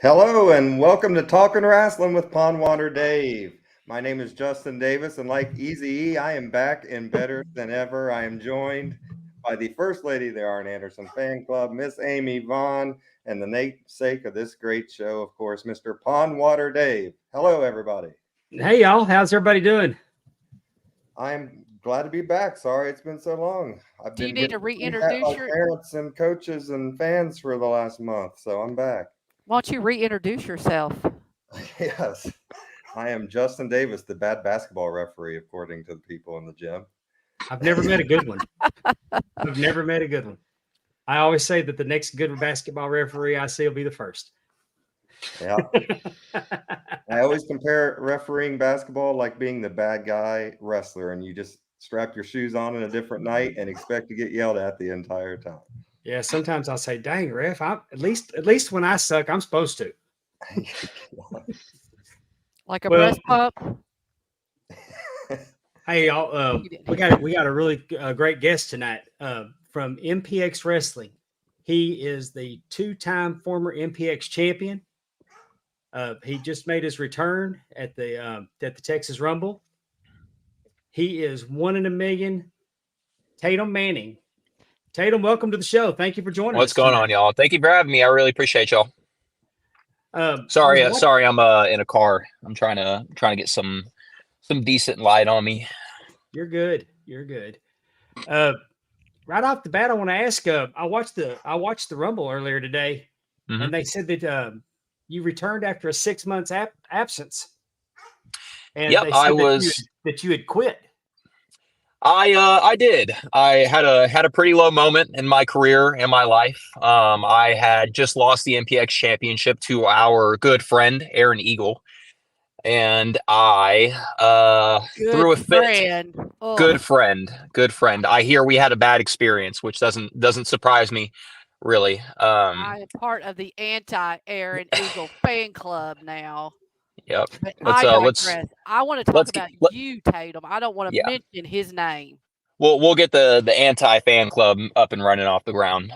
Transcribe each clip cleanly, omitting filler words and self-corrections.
Hello and welcome to Talking Wrestling with Pondwater Dave. My name is Justin Davis, and like Easy E, I am back and better than ever. I am joined by the First Lady of the Arn Anderson Fan Club, Miss Amy Vaughn, and the namesake of this great show, of course, Mr. Pondwater Dave. Hello, everybody. Hey, y'all. How's everybody doing? I'm glad to be back. Sorry it's been so long. I've Do you been need to getting at reintroduce my your? parents and coaches and fans for the last month, so I'm back. Why don't you reintroduce yourself? Yes. I am Justin Davis, the bad basketball referee, according to the people in the gym. I've never met a good one. I've never met a good one. I always say that the next good basketball referee I see will be the first. Yeah. I always compare refereeing basketball like being the bad guy wrestler, and you just strap your shoes on in a different night and expect to get yelled at the entire time. Yeah, sometimes I'll say, "Dang, ref! At least when I suck, I'm supposed to." Like a Well, breast pump? Hey, y'all. We got a really great guest tonight from MPX Wrestling. He is the two-time former MPX champion. He just made his return at the Texas Rumble. He is 1 in a million. Tatum Manning. Tatum, welcome to the show. Thank you for joining us. What's going on, y'all? Thank you for having me. I really appreciate y'all. Sorry, I'm in a car. I'm trying to get some decent light on me. You're good. You're good. Right off the bat, I want to ask. I watched the Rumble earlier today, and they said that you returned after a 6 months absence, and Yep, they said that you had quit. I did. I had a pretty low moment in my career and my life. I had just lost the MPX championship to our good friend Aaron Eagle, and I threw a fit. Oh. Good friend. I hear we had a bad experience, which doesn't surprise me, really. I am part of the anti-Aaron Eagle fan club now. Yep. But I digress. I want to talk about you, Tatum. I don't want to mention his name. We'll get the anti-fan club up and running off the ground.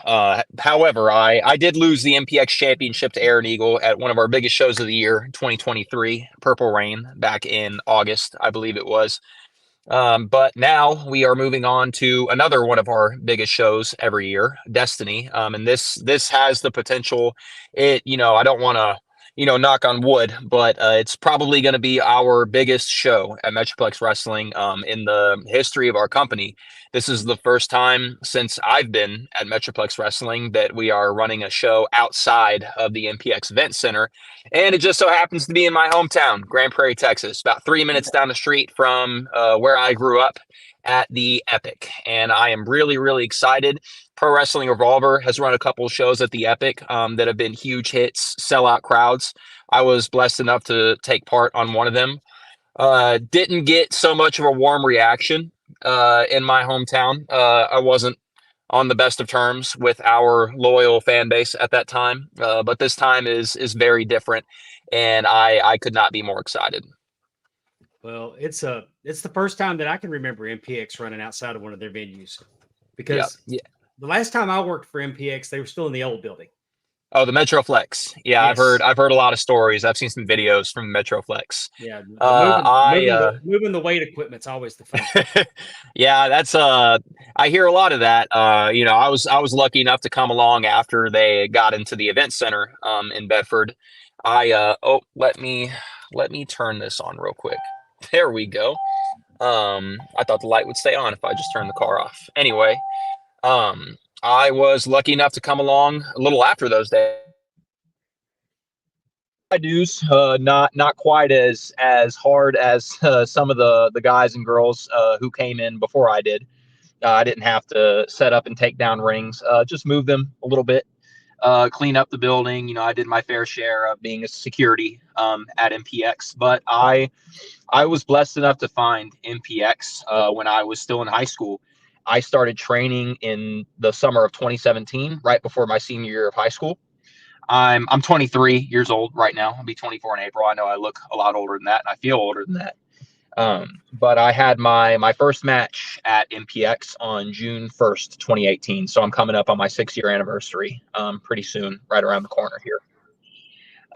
However, I did lose the MPX championship to Aaron Eagle at one of our biggest shows of the year, 2023, Purple Rain, back in August, I believe it was. But now we are moving on to another one of our biggest shows every year, Destiny. And this has the potential. I don't want to, knock on wood, but it's probably going to be our biggest show at Metroplex Wrestling in the history of our company. This is the first time since I've been at Metroplex Wrestling that we are running a show outside of the MPX Event Center. And it just so happens to be in my hometown, Grand Prairie, Texas, about 3 minutes down the street from where I grew up at the Epic. And I am really, really excited. Pro Wrestling Revolver has run a couple shows at the Epic that have been huge hits, sellout crowds. I was blessed enough to take part on one of them. Didn't get so much of a warm reaction in my hometown. I wasn't on the best of terms with our loyal fan base at that time. But this time is very different, and I could not be more excited. Well, it's the first time that I can remember MPX running outside of one of their venues, because the last time I worked for MPX, they were still in the old building. Oh, the Metroflex. Yeah, yes. I've heard a lot of stories. I've seen some videos from the Metroflex. Yeah, moving the weight equipment's always the fun. Yeah, that's I hear a lot of that. I was lucky enough to come along after they got into the event center in Bedford. Let me turn this on real quick. There we go. I thought the light would stay on if I just turned the car off. Anyway, I was lucky enough to come along a little after those days. I do not quite as hard as some of the guys and girls who came in before I did. I didn't have to set up and take down rings, just move them a little bit, clean up the building. I did my fair share of being a security at MPX, but I was blessed enough to find MPX when I was still in high school. I started training in the summer of 2017, right before my senior year of high school. I'm 23 years old right now. I'll be 24 in April. I know I look a lot older than that, and I feel older than that. But I had my first match at MPX on June 1st, 2018. So I'm coming up on my 6-year anniversary pretty soon, right around the corner here.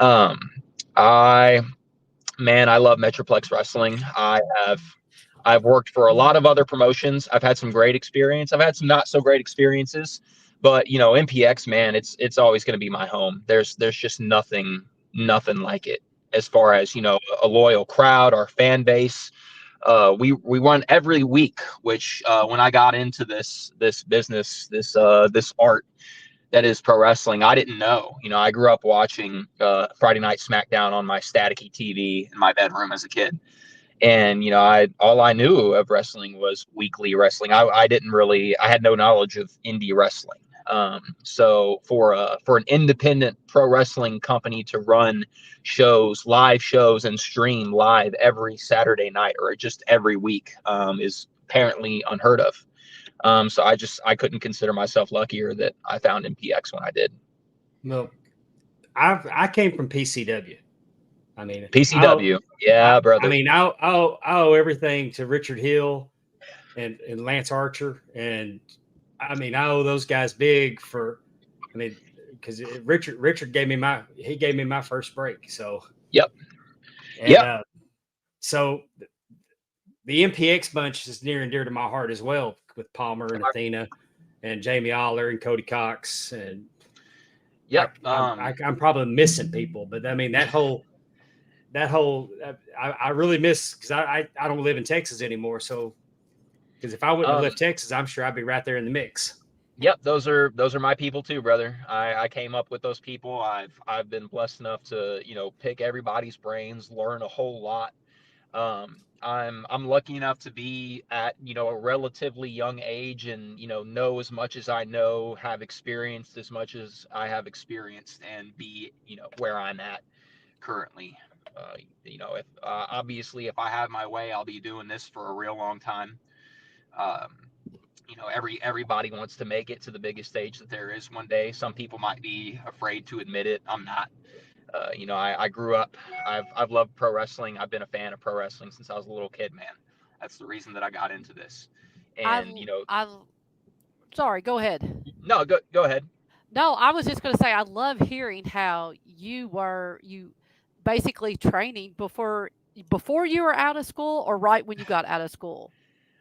Um, I Man, I love Metroplex Wrestling. I've worked for a lot of other promotions. I've had some great experience. I've had some not so great experiences, but MPX, man, it's always going to be my home. There's just nothing like it as far as a loyal crowd, our fan base. We run every week, which when I got into this business, this art that is pro wrestling, I didn't know. I grew up watching Friday Night SmackDown on my staticky TV in my bedroom as a kid, and all I knew of wrestling was weekly wrestling. I had no knowledge of indie wrestling. So for an independent pro wrestling company to run live shows, and stream live every Saturday night or just every week is apparently unheard of. So I couldn't consider myself luckier that I found MPX when I did. Well, I came from PCW. I mean, PCW, brother. I mean, I owe everything to Richard Hill and Lance Archer, and I mean, I owe those guys big for. I mean, because Richard gave me my first break. So Yep. And, yep. So the MPX bunch is near and dear to my heart as well, with Palmer and Athena and Jamie Aller and Cody Cox. And yep. I'm probably missing people, but I mean, that whole I really miss, because I don't live in Texas anymore. So, because if I wouldn't have left Texas, I'm sure I'd be right there in the mix. Yep, those are my people too, brother. I came up with those people. I've been blessed enough to pick everybody's brains, learn a whole lot. I'm lucky enough to be at a relatively young age, and know as much as I know, have experienced as much as I have experienced, and be where I'm at currently. If obviously if I have my way, I'll be doing this for a real long time. Everybody wants to make it to the biggest stage that there is one day. Some people might be afraid to admit it. I'm not. I grew up. I've loved pro wrestling. I've been a fan of pro wrestling since I was a little kid, man. That's the reason that I got into this. And sorry, go ahead. No, go ahead. No, I was just going to say I love hearing how you basically training before you were out of school, or right when you got out of school.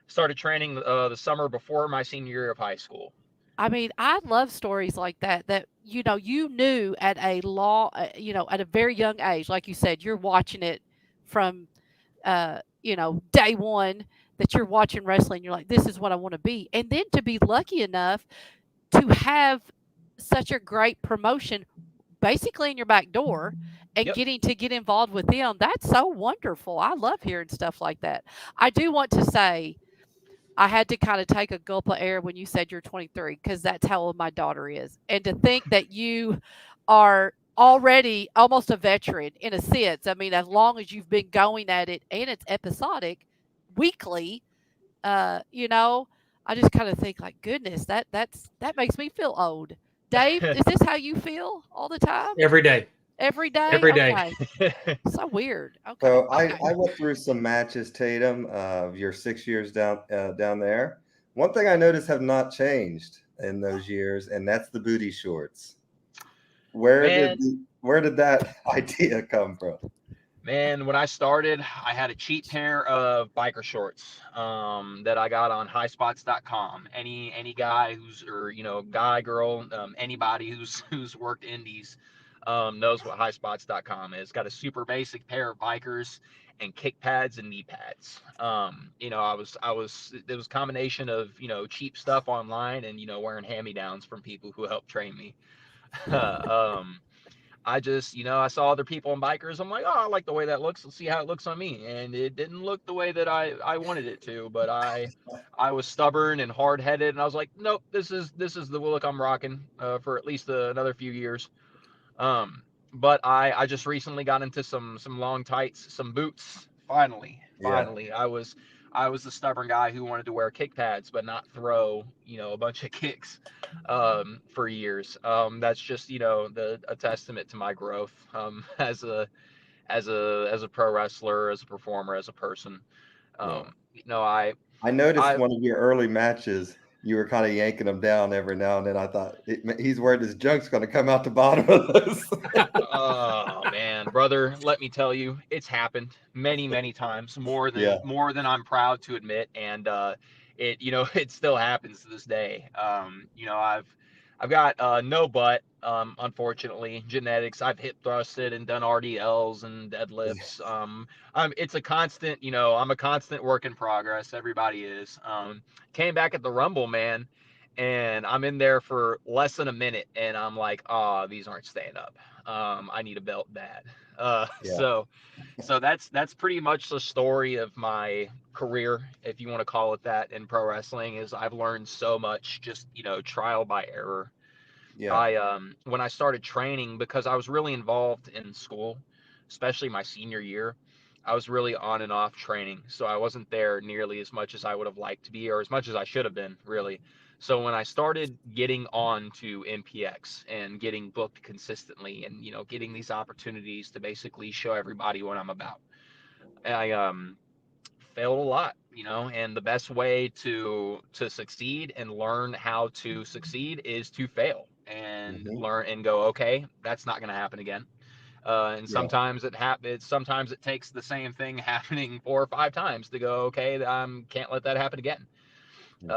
Started training the summer before my senior year of high school. I mean, I love stories like that. That you knew at at a very young age, like you said, you're watching it from day one, that you're watching wrestling. You're like, this is what I want to be, and then to be lucky enough to have such a great promotion basically in your back door, and Yep. getting to get involved with them. That's so wonderful. I love hearing stuff like that. I do want to say, I had to kind of take a gulp of air when you said you're 23, because that's how old my daughter is. And to think that you are already almost a veteran in a sense. I mean, as long as you've been going at it, and it's episodic, weekly, I just kind of think like, goodness, that makes me feel old. Dave, is this how you feel all the time? Every day. Every day? Every day. Okay. So weird. Okay. So okay. I went through some matches, Tatum, of your 6 years down there. One thing I noticed have not changed in those years, and that's the booty shorts. Where did that idea come from? Man, when I started, I had a cheap pair of biker shorts that I got on highspots.com. Any guy guy, girl, anybody who's worked indies knows what highspots.com is. Got a super basic pair of bikers and kick pads and knee pads. It was a combination of cheap stuff online, and wearing hand-me-downs from people who helped train me. I just, I saw other people in bikers. I'm like, oh, I like the way that looks. Let's see how it looks on me. And it didn't look the way that I wanted it to. But I was stubborn and hard headed, and I was like, nope, this is the look I'm rocking for at least another few years. But I just recently got into some long tights, some boots. Finally, I was the stubborn guy who wanted to wear kick pads but not throw a bunch of kicks for years. That's just a testament to my growth as a pro wrestler, as a performer, as a person. I noticed one of your early matches, you were kind of yanking him down every now and then. I thought he's worried his junk's going to come out the bottom of this. Oh man, brother, let me tell you, it's happened many times, Yeah. more than I'm proud to admit, and it it still happens to this day. I've got no butt, unfortunately, genetics. I've hip thrusted and done RDLs and deadlifts. It's a constant, I'm a constant work in progress. Everybody is. Came back at the Rumble, man, and I'm in there for less than a minute, and I'm like, oh, these aren't staying up. I need a belt bad. Yeah. So that's pretty much the story of my career, if you want to call it that, in pro wrestling. Is I've learned so much, just trial by error. Yeah. I When I started training, because I was really involved in school, especially my senior year, I was really on and off training, so I wasn't there nearly as much as I would have liked to be, or as much as I should have been, really. So when I started getting on to MPX and getting booked consistently, and getting these opportunities to basically show everybody what I'm about, I failed a lot, and the best way to succeed and learn how to succeed is to fail and Hmm. learn and go, okay, that's not going to happen again. And Yeah. sometimes it happens. Sometimes it takes the same thing happening 4 or 5 times to go, okay, I can't let that happen again. Hmm.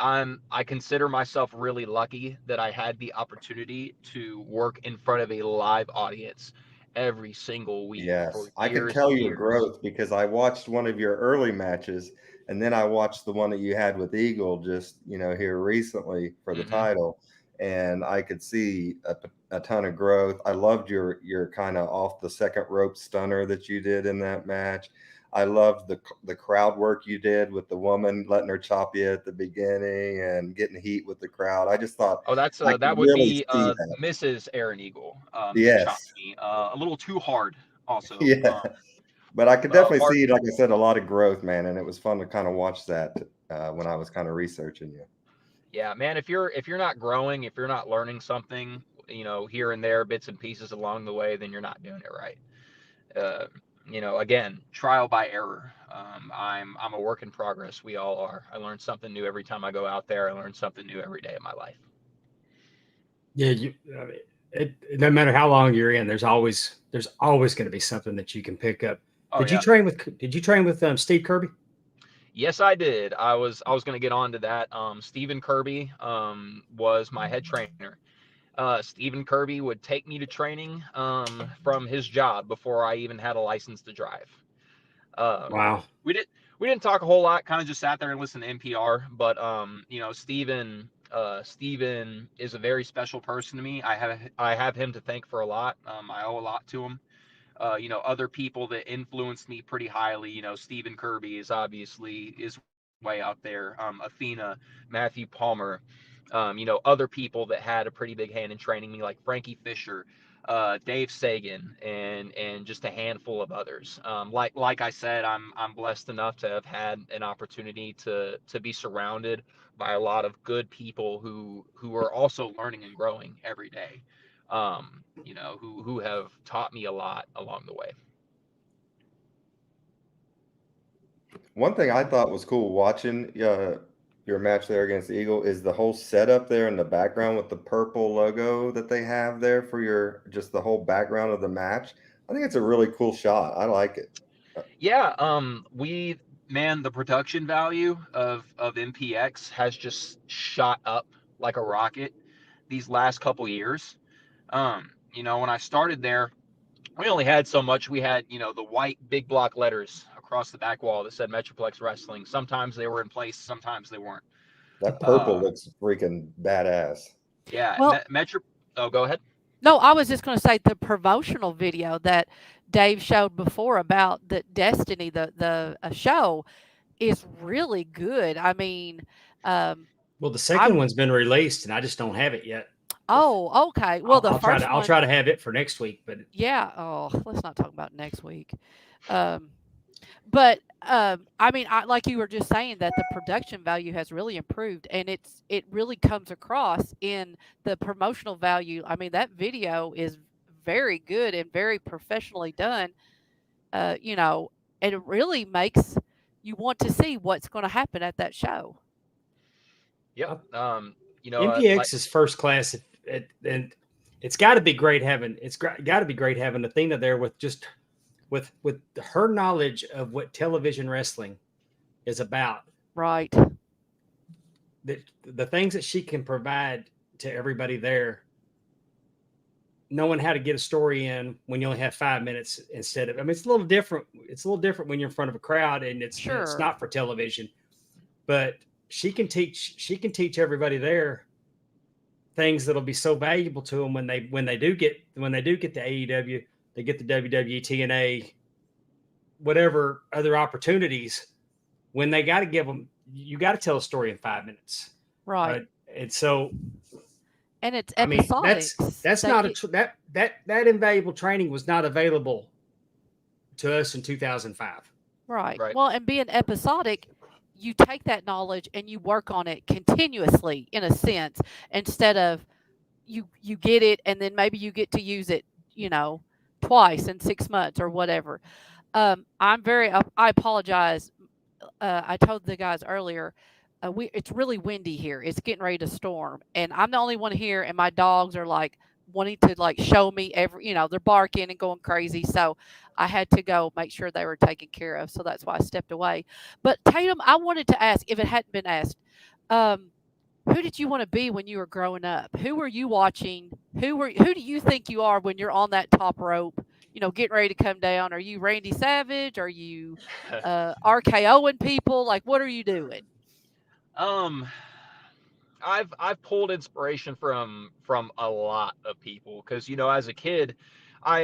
Um, I consider myself really lucky that I had the opportunity to work in front of a live audience every single week Yes, for I could years and tell your years. growth because I watched one of your early matches, and then I watched the one that you had with Eagle just, here recently for the Hmm. title, and I could see a ton of growth. I loved your kind of off the second rope stunner that you did in that match. I loved the crowd work you did with the woman letting her chop you at the beginning and getting heat with the crowd. I just thought Oh, I could that would really be see that. Mrs. Aaron Eagle, that chopped Yes. me a little too hard. Also, Yeah. But I could definitely hard. see, like I said, a lot of growth, man, and it was fun to kind of watch that when I was kind of researching you. Yeah, man. If you're not growing, if you're not learning something, here and there, bits and pieces along the way, then you're not doing it right. Uh, Again, trial by error. I'm a work in progress. We all are. I learn something new every time I go out there. I learn something new every day of my life. Yeah, I mean, no matter how long you're in, there's always going to be something that you can pick up. Oh Did you yeah. train with Did you train with Steve Kirby? Yes, I did. I was going to get on to that. Stephen Kirby was my head trainer. Stephen Kirby would take me to training from his job before I even had a license to drive. Um, Wow. we did we didn't talk a whole lot. Kind of just sat there and listened to NPR. But Stephen is a very special person to me. I have him to thank for a lot. I owe a lot to him. Other people that influenced me pretty highly. Stephen Kirby is way out there. Athena, Matthew Palmer, other people that had a pretty big hand in training me, like Frankie Fisher, Dave Sagan, and just a handful of others. Like I said, I'm blessed enough to have had an opportunity to be surrounded by a lot of good people who are also learning and growing every day. Who have taught me a lot along the way. One thing I thought was cool watching your match there against the Eagle is the whole setup there in the background with the purple logo that they have there for your just the whole background of the match. I think it's a really cool shot. I like it. Yeah, we man, the production value of MPX has just shot up like a rocket these last couple years. When I started there, we only had so much. We had, the white big block letters across the back wall that said Metroplex Wrestling. Sometimes they were in place, sometimes they weren't. That purple Uh, looks freaking badass. yeah, Well, Metro. Oh, go ahead. no, I was just going to say the promotional video that Dave showed before about the Destiny, the show is really good. I mean, um, Well, the I second one's been released, and I just don't have it yet. oh, okay. Well, I'll, the I'll try to first I'll try one, to have it for next week. But yeah. Oh, let's not talk about next week. Um, but I mean, like you were just saying, that the production value has really improved, and it really comes across in the promotional value. I mean, that video is very good and very professionally done. You know, and it really makes you want to see what's going to happen at that show. Yep. MPX is first class, and it's got to be great having got to be great having Athena there with just with her knowledge of what television wrestling is about. Right. The things that she can provide to everybody there, knowing how to get a story in when you only have 5 minutes instead of. I mean, it's a little different. It's a little different when you're in front of a crowd and it's Sure. not for television, but she can teach everybody there things that'll be so valuable to them when they do get the AEW, they get the WWE, TNA, whatever other opportunities. When they got to give them, you got to tell a story in 5 minutes, Right. and so, And it's I mean, episodic. that's not that invaluable training was not available to us in 2005. Right. Right. Well, and being episodic, you take that knowledge and you work on it continuously in a sense, instead of you get it and then maybe you get to use it, twice in 6 months or whatever. I apologize. I told the guys earlier, it's really windy here. It's getting ready to storm, and I'm the only one here, and my dogs are like wanting to like show me they're barking and going crazy. So I had to go make sure they were taken care of. So that's why I stepped away. But Tatum, I wanted to ask, if it hadn't been asked, um, who did you want to be when you were growing up? Who were you watching? Who do you think you are when you're on that top rope? Getting ready to come down. Are you Randy Savage? Are you RKOing people? Like, what are you doing? um, I've pulled inspiration from a lot of people because as a kid, I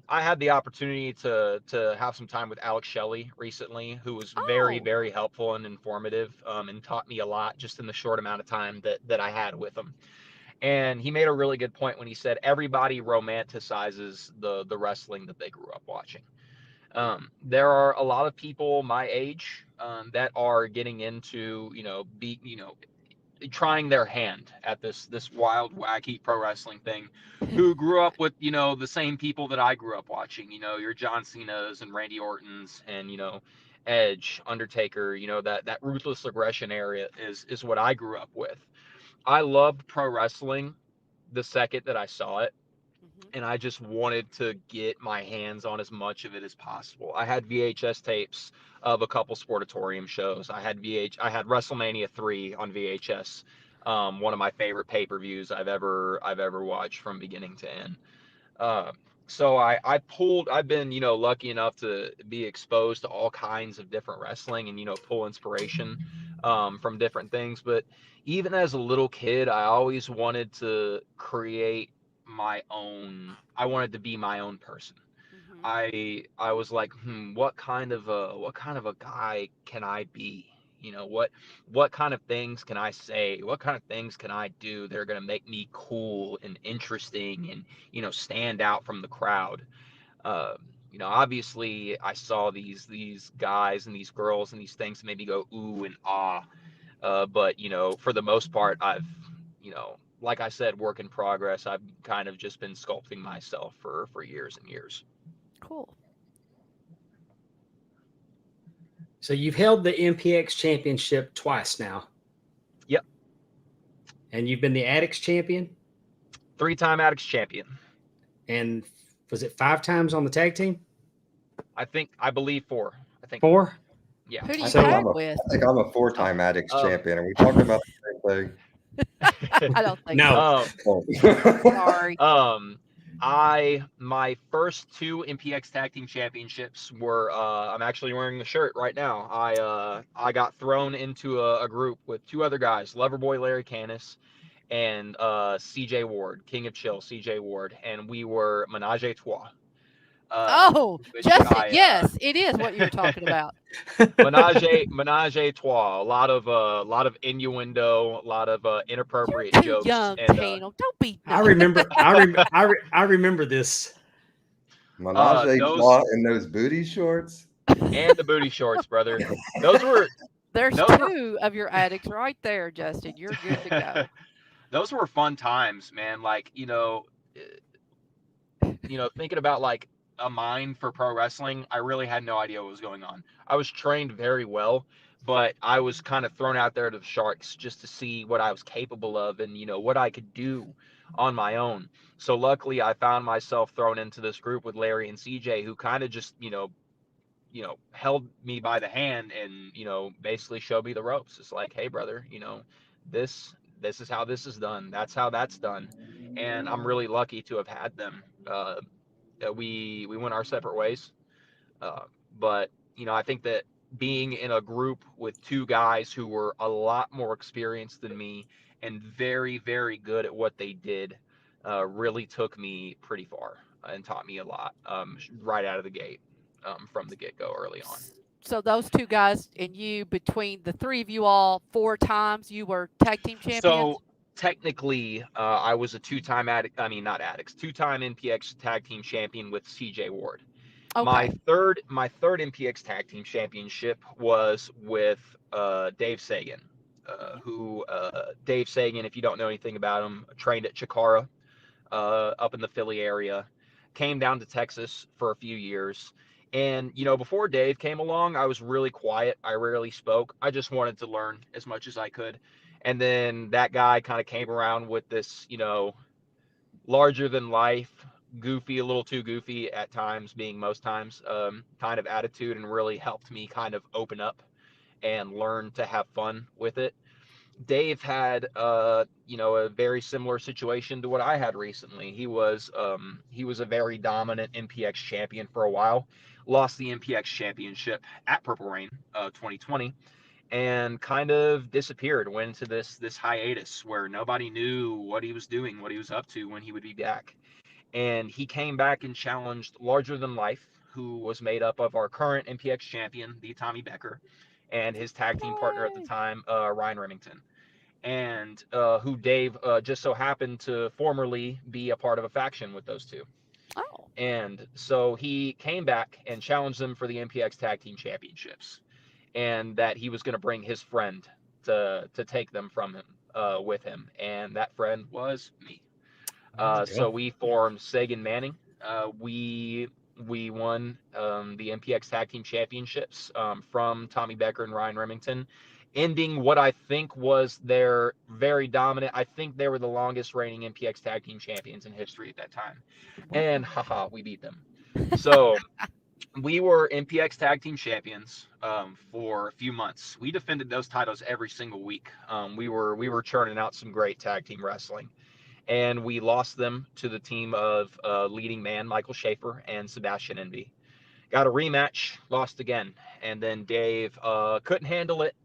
had the opportunity to have some time with Alex Shelley recently, who was very Oh, very helpful and informative, and taught me a lot just in the short amount of time that I had with him. And he made a really good point when he said everybody romanticizes the wrestling that they grew up watching. There are a lot of people my age, that are getting into trying their hand at this wild wacky pro wrestling thing, who grew up with the same people that I grew up watching, your John Cena's and Randy Orton's and Edge, Undertaker, that ruthless aggression area is what I grew up with. I loved pro wrestling the second that I saw it, hmm, and I just wanted to get my hands on as much of it as possible. I had VHS tapes of a couple Sportatorium shows. I had WrestleMania 3 on VHS. One of my favorite pay-per-views I've ever watched from beginning to end. Uh, so I've been, lucky enough to be exposed to all kinds of different wrestling and, pull inspiration, from different things. But even as a little kid, I always wanted to create I wanted to be my own person. hmm, I was like, what kind of a guy can I be? What kind of things can I say? What kind of things can I do that are going to make me cool and interesting and stand out from the crowd? Uh, obviously, I saw these guys and these girls and these things that made me go ooh and ah. But for the most part, like I said, work in progress. I've kind of just been sculpting myself for years and years. cool. So you've held the MPX championship twice now, Yep, and you've been the Addicts champion, 3-time Addicts champion. and was it 5 times on the tag team? I believe 4. I think 4. yeah. Who do I you think So tag I'm a with? I think I'm a 4-time Addicts Um, champion. Are we talking about the same thing? I don't think no, so. Oh. Sorry. My first 2 MPX tag team championships were, I'm actually wearing the shirt right now. I got thrown into a group with 2 other guys, Loverboy Larry Canis and CJ Ward, King of Chill, CJ Ward, and we were Menage a Trois. Oh, Which Justin, yes, it is what you were talking about. menage a trois, a lot of innuendo, a lot of You're inappropriate too jokes, young, and Tatum. Don't be I no. remember. I remember this. Menage a those trois in those booty shorts. and the booty shorts, brother. Those were There's those were two of your addicts right there, Justin. You're good to go. those were fun times, man. Like thinking about like a mind for pro wrestling, I really had no idea what was going on. I was trained very well, but I was kind of thrown out there to the Sharks just to see what I was capable of and, what I could do on my own. So luckily I found myself thrown into this group with Larry and CJ, who kind of just, held me by the hand and, basically showed me the ropes. It's like, hey brother, this this is how this is done. That's how that's done. And I'm really lucky to have had them. We went our separate ways. Uh, but I think that being in a group with two guys who were a lot more experienced than me and very, very good at what they did really took me pretty far and taught me a lot right out of the gate from the get-go early on. So those two guys and you, between the three of you all, 4 times you were tag team champions? So technically, I was a two-time not addicts, two-time NPX tag team champion with CJ Ward. Okay. My third MPX Tag Team Championship was with Dave Sagan, who Dave Sagan, if you don't know anything about him, trained at Chikara up in the Philly area, came down to Texas for a few years. And, before Dave came along, I was really quiet. I rarely spoke. I just wanted to learn as much as I could. And then that guy kind of came around with this, larger than life, goofy, a little too goofy at times, being most times, kind of attitude, and really helped me kind of open up and learn to have fun with it. Dave had, a very similar situation to what I had recently. He was a very dominant MPX champion for a while, lost the MPX championship at Purple Rain 2020, and kind of disappeared, went into this hiatus where nobody knew what he was doing, what he was up to, when he would be back. And he came back and challenged Larger Than Life, who was made up of our current MPX champion, the Tommy Becker, and his tag team partner at the time, Ryan Remington, and who Dave just so happened to formerly be a part of a faction with those two. Oh. And so he came back and challenged them for the MPX Tag Team Championships, and that he was going to bring his friend to take them from him with him, and that friend was me. So we formed Sagan Manning. We won the MPX Tag Team Championships from Tommy Becker and Ryan Remington, ending what I think was their very dominant. I think they were the longest reigning MPX Tag Team Champions in history at that time. And haha, we beat them. So we were MPX Tag Team Champions for a few months. We defended those titles every single week. We were churning out some great tag team wrestling, and we lost them to the team of leading man Michael Schaefer and Sebastian Envy. Got a rematch, lost again, and then Dave couldn't handle it,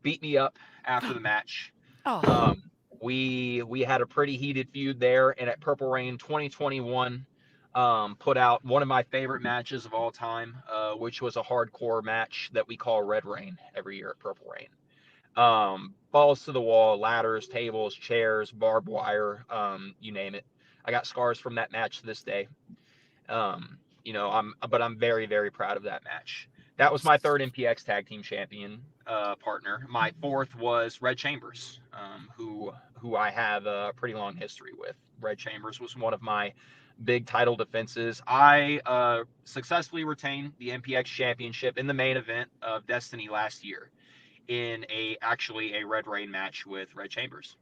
beat me up after the match. Oh. We had a pretty heated feud there, and at Purple Rain 2021, put out one of my favorite matches of all time, which was a hardcore match that we call Red Rain every year at Purple Rain. Balls to the wall, ladders, tables, chairs, barbed wire, you name it. I got scars from that match to this day. I'm very, very proud of that match. That was my third MPX Tag Team Champion partner. My fourth was Red Chambers, who I have a pretty long history with. Red Chambers was one of my big title defenses. I successfully retained the MPX Championship in the main event of Destiny last year in actually a Red Rain match with Red Chambers.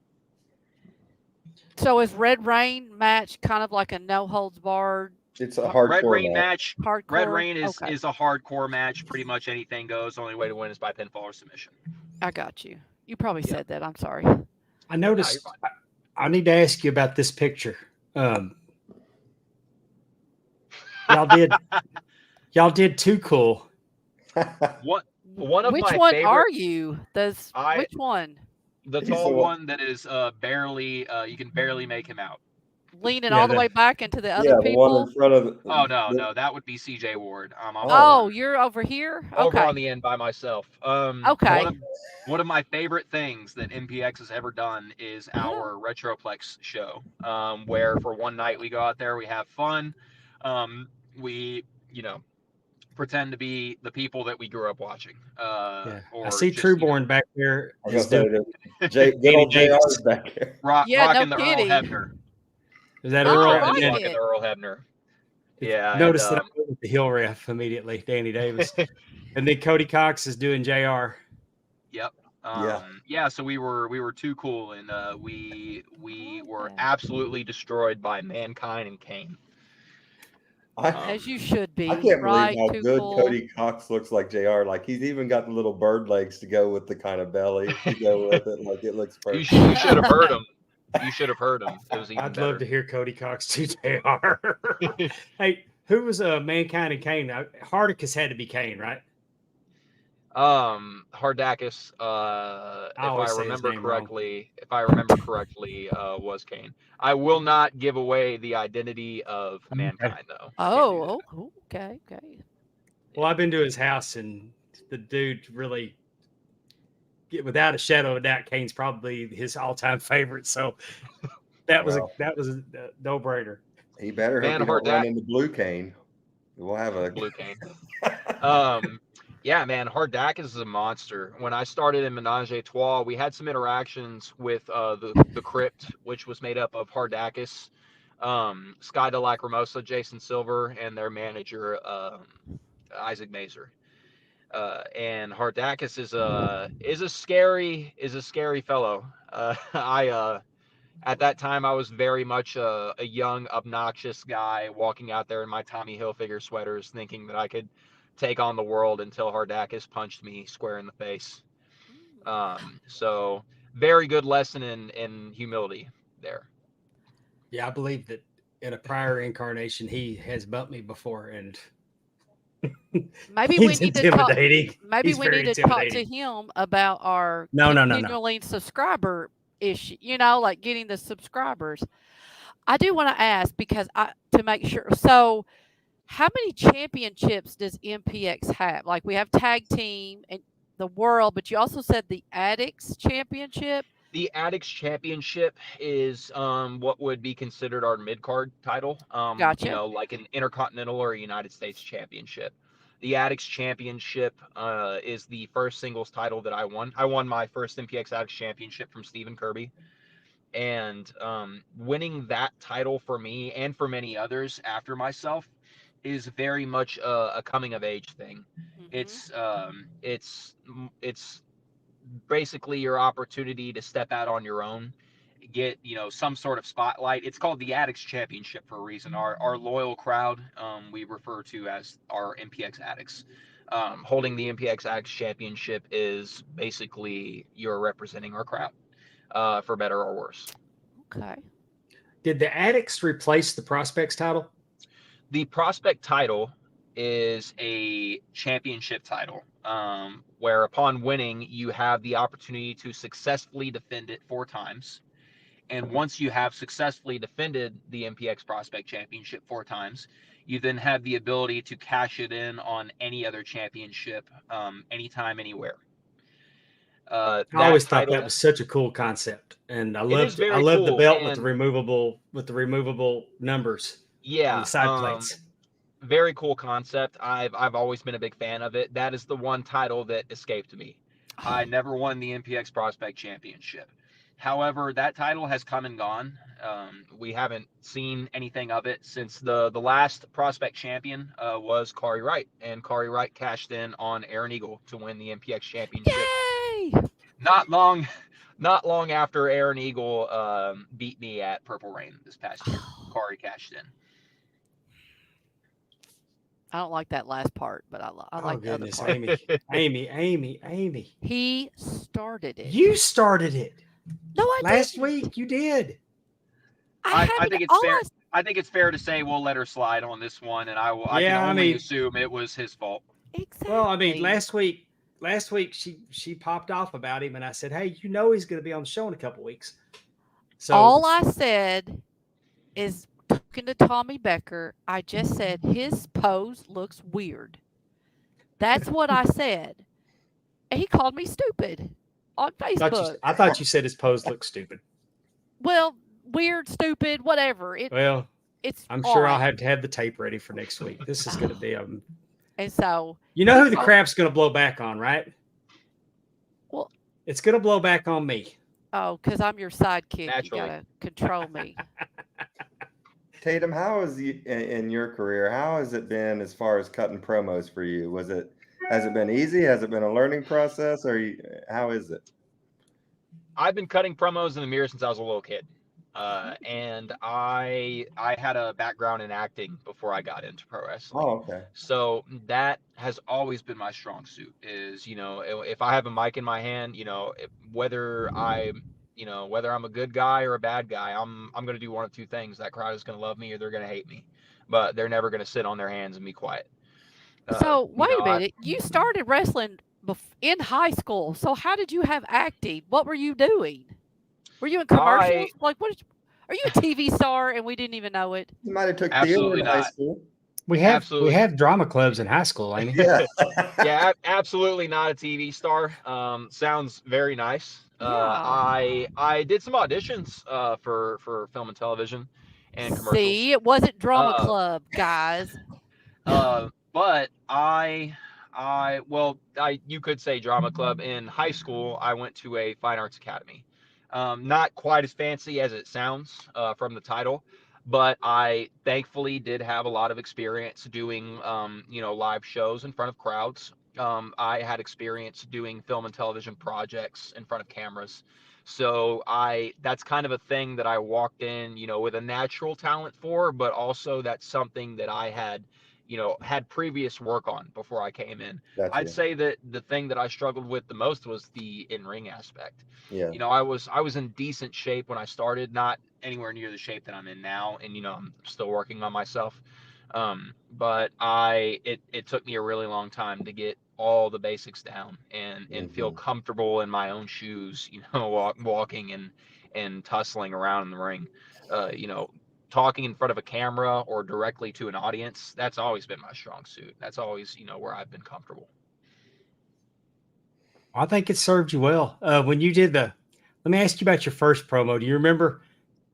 So is Red Rain match kind of like a no holds barred? It's a hardcore Red Rain match. Hardcore. Red Rain is Okay. a hardcore match. Pretty much anything goes. The only way to win is by pinfall or submission. I got you. You probably said that. I'm sorry. I noticed. I need to ask you about this picture. Y'all did too cool. What? One of Which my one favorite, are you? Which one? The tall one that is barely, you can barely make him out. Leaning all the way back into the other the people? one in front of. Oh no, that would be CJ Ward. You're over here. Over Okay. on the end by myself. Okay. One of my favorite things that MPX has ever done is our Retroplex show, where for one night we go out there, we have fun, we pretend to be the people that we grew up watching. I see Trueborn back there. Good old JR's back here. Rocking no the kidding. Earl Hebner. Is that I Earl? like Rocking it. the Earl Hebner. Yeah. Notice that I went with the heel ref immediately, Danny Davis. And then Cody Cox is doing JR. Yep. Yeah. Yeah. So we were too cool, and we were Okay. absolutely destroyed by Mankind and Kane. I As you should be. I can't believe right? how Too good cool. Cody Cox looks like JR. Like he's even got the little bird legs to go with the kind of belly to go with it. Like it looks You perfect. should have heard him. You should have heard him. It was even I'd better. love to hear Cody Cox do JR. Hey, who was Mankind and Kane? Hardicus had to be Kane, right? Hardakis, always say his name wrong. if I remember correctly, was Kane. I will not give away the identity of Mankind, though. Oh, okay. Well, I've been to his house, and the dude really, without a shadow of a doubt, Kane's probably his all-time favorite. So that was Well, a no-brainer. he better hope Man, he don't Hardak- run into Blue Cane. We'll have a Blue Kane. Yeah, man, Hardakis is a monster. When I started in Menage a Trois, we had some interactions with the Crypt, which was made up of Hardakis, Sky de Lacrimosa, Jason Silver, and their manager Isaac Mazer. And Hardakis is a scary fellow. I At that time, I was very much a young, obnoxious guy walking out there in my Tommy Hilfiger sweaters, thinking that I could take on the world until Hardakis punched me square in the face. So very good lesson in humility there. Yeah, I believe that in a prior incarnation, he has bumped me before, and Maybe we he's need to talk. intimidating. Maybe He's we very need to talk to intimidating. him about our No. continuing subscriber issue. Like getting the subscribers. I do want to ask because to make sure. So, how many championships does MPX have? Like we have tag team and the world, but you also said the Addicts Championship. The Addicts Championship is what would be considered our mid card title. Gotcha. Like an Intercontinental or a United States Championship. The Addicts Championship is the first singles title that I won. I won my first MPX Addicts Championship from Stephen Kirby. And winning that title for me and for many others after myself is very much a coming of age thing. Mm-hmm. It's basically your opportunity to step out on your own, get some sort of spotlight. It's called the Addicts Championship for a reason. Our loyal crowd, we refer to as our MPX Addicts. Holding the MPX Addicts Championship is basically you're representing our crowd, for better or worse. Okay. Did the Addicts replace the Prospects title? The Prospect title is a championship title, where upon winning, you have the opportunity to successfully defend it 4 times. And once you have successfully defended the MPX Prospect Championship 4 times, you then have the ability to cash it in on any other championship, anytime, anywhere. I always thought that was such a cool concept, and I loved the belt with the removable numbers. Yeah, on the side plates. Very cool concept. I've always been a big fan of it. That is the one title that escaped me. I never won the MPX Prospect Championship. However, that title has come and gone. We haven't seen anything of it since the last Prospect Champion was Kari Wright, and Kari Wright cashed in on Aaron Eagle to win the MPX Championship. Yay! Not long after Aaron Eagle beat me at Purple Rain this past year. Kari cashed in. I don't like that last part, but I like the other part. Amy. He started it. You started it. No, I last didn't. week. You did. I think it's fair. I think it's fair to say we'll let her slide on this one, and I can only assume it was his fault. Exactly. Well, I mean, last week she popped off about him, and I said, "Hey, he's going to be on the show in a couple weeks." So all I said is talking to Tommy Becker. I just said his pose looks weird. That's what I said, and he called me stupid on Facebook. I thought you said his pose looked stupid. Well, weird, stupid, whatever. I'm sure I'll have to have the tape ready for next week. This is going to be And so you know who the crap's going to blow back on, right? Well, it's going to blow back on me. Oh, because I'm your sidekick. Naturally. You got to control me. Tatum, how is in your career? How has it been as far as cutting promos for you? Was it Has it been easy? Has it been a learning process, or how is it? I've been cutting promos in the mirror since I was a little kid. And I had a background in acting before I got into pro wrestling. Oh, okay. So that has always been my strong suit is, if I have a mic in my hand, whether I'm a good guy or a bad guy, I'm going to do one of two things. That crowd is going to love me or they're going to hate me, but they're never going to sit on their hands and be quiet. So You wait know, a minute. You started wrestling in high school. So how did you have acting? What were you doing? Were you in I commercials? Like are you a TV star and we didn't even know it? You might have took theater absolutely in high not. school. We Absolutely. have drama clubs in high school, Amy. Yeah. Yeah, absolutely not a TV star. Sounds very nice. Yeah. I did some auditions for film and television and commercials. See, it wasn't drama Uh, club, guys. but you could say drama club. In high school, I went to a fine arts academy. Not quite as fancy as it sounds from the title, but I thankfully did have a lot of experience doing, live shows in front of crowds. I had experience doing film and television projects in front of cameras. So that's kind of a thing that I walked in, with a natural talent for, but also that's something that I had previous work on before I came in. I'd Gotcha. say that the thing that I struggled with the most was the in-ring aspect. Yeah. I was in decent shape when I started, not anywhere near the shape that I'm in now, and I'm still working on myself. But it took me a really long time to get all the basics down and feel Mm-hmm. comfortable in my own shoes, walking and tussling around in the ring. Uh, you know, Talking in front of a camera or directly to an audience, that's always been my strong suit. That's always, where I've been comfortable. I think it served you well. When you did let me ask you about your first promo. Do you remember?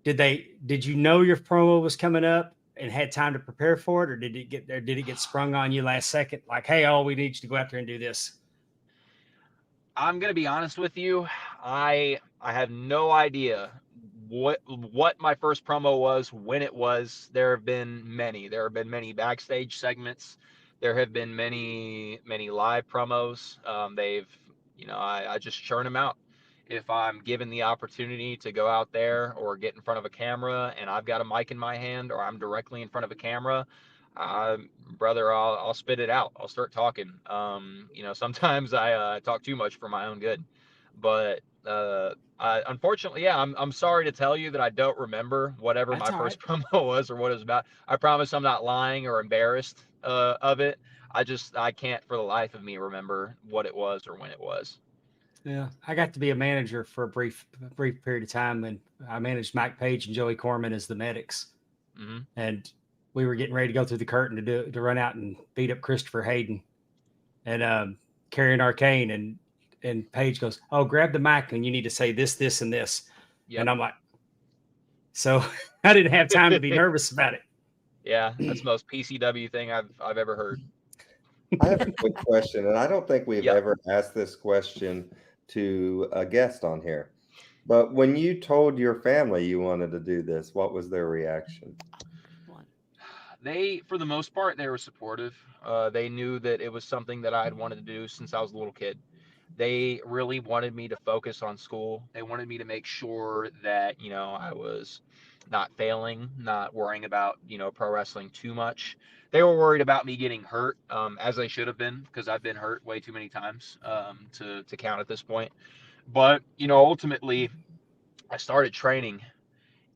Did you know your promo was coming up and had time to prepare for it, or did it get there? Did it get sprung on you last second? Like, hey, all we need you to go out there and do this. I'm gonna be honest with you. I have no idea what my first promo was, when it was. There have been many. There have been many backstage segments. There have been many live promos. I just churn them out. If I'm given the opportunity to go out there or get in front of a camera and I've got a mic in my hand or I'm directly in front of a camera, brother, I'll spit it out. I'll start talking. Sometimes I talk too much for my own good, but unfortunately, yeah, I'm sorry to tell you that I don't remember whatever That's my all first right. promo was or what it was about. I promise I'm not lying or embarrassed of it. I can't for the life of me remember what it was or when it was. Yeah, I got to be a manager for a brief period of time, and I managed Mike Page and Joey Corman as the medics, Hmm. and we were getting ready to go through the curtain to run out and beat up Christopher Hayden and Carrion Arcane, and Page goes, "Oh, grab the mic and you need to say this, and this," Yep. and I'm like, so I didn't have time to be nervous about it. Yeah, that's the most PCW thing I've ever heard. I have a quick question, and I don't think we've Yep. ever asked this question to a guest on here. But when you told your family you wanted to do this, what was their reaction? They, for the most part, they were supportive. They knew that it was something that I had wanted to do since I was a little kid. They really wanted me to focus on school. They wanted me to make sure that, I was not failing, not worrying about, pro wrestling too much. They were worried about me getting hurt, as they should have been, because I've been hurt way too many times to count at this point. But, ultimately, I started training,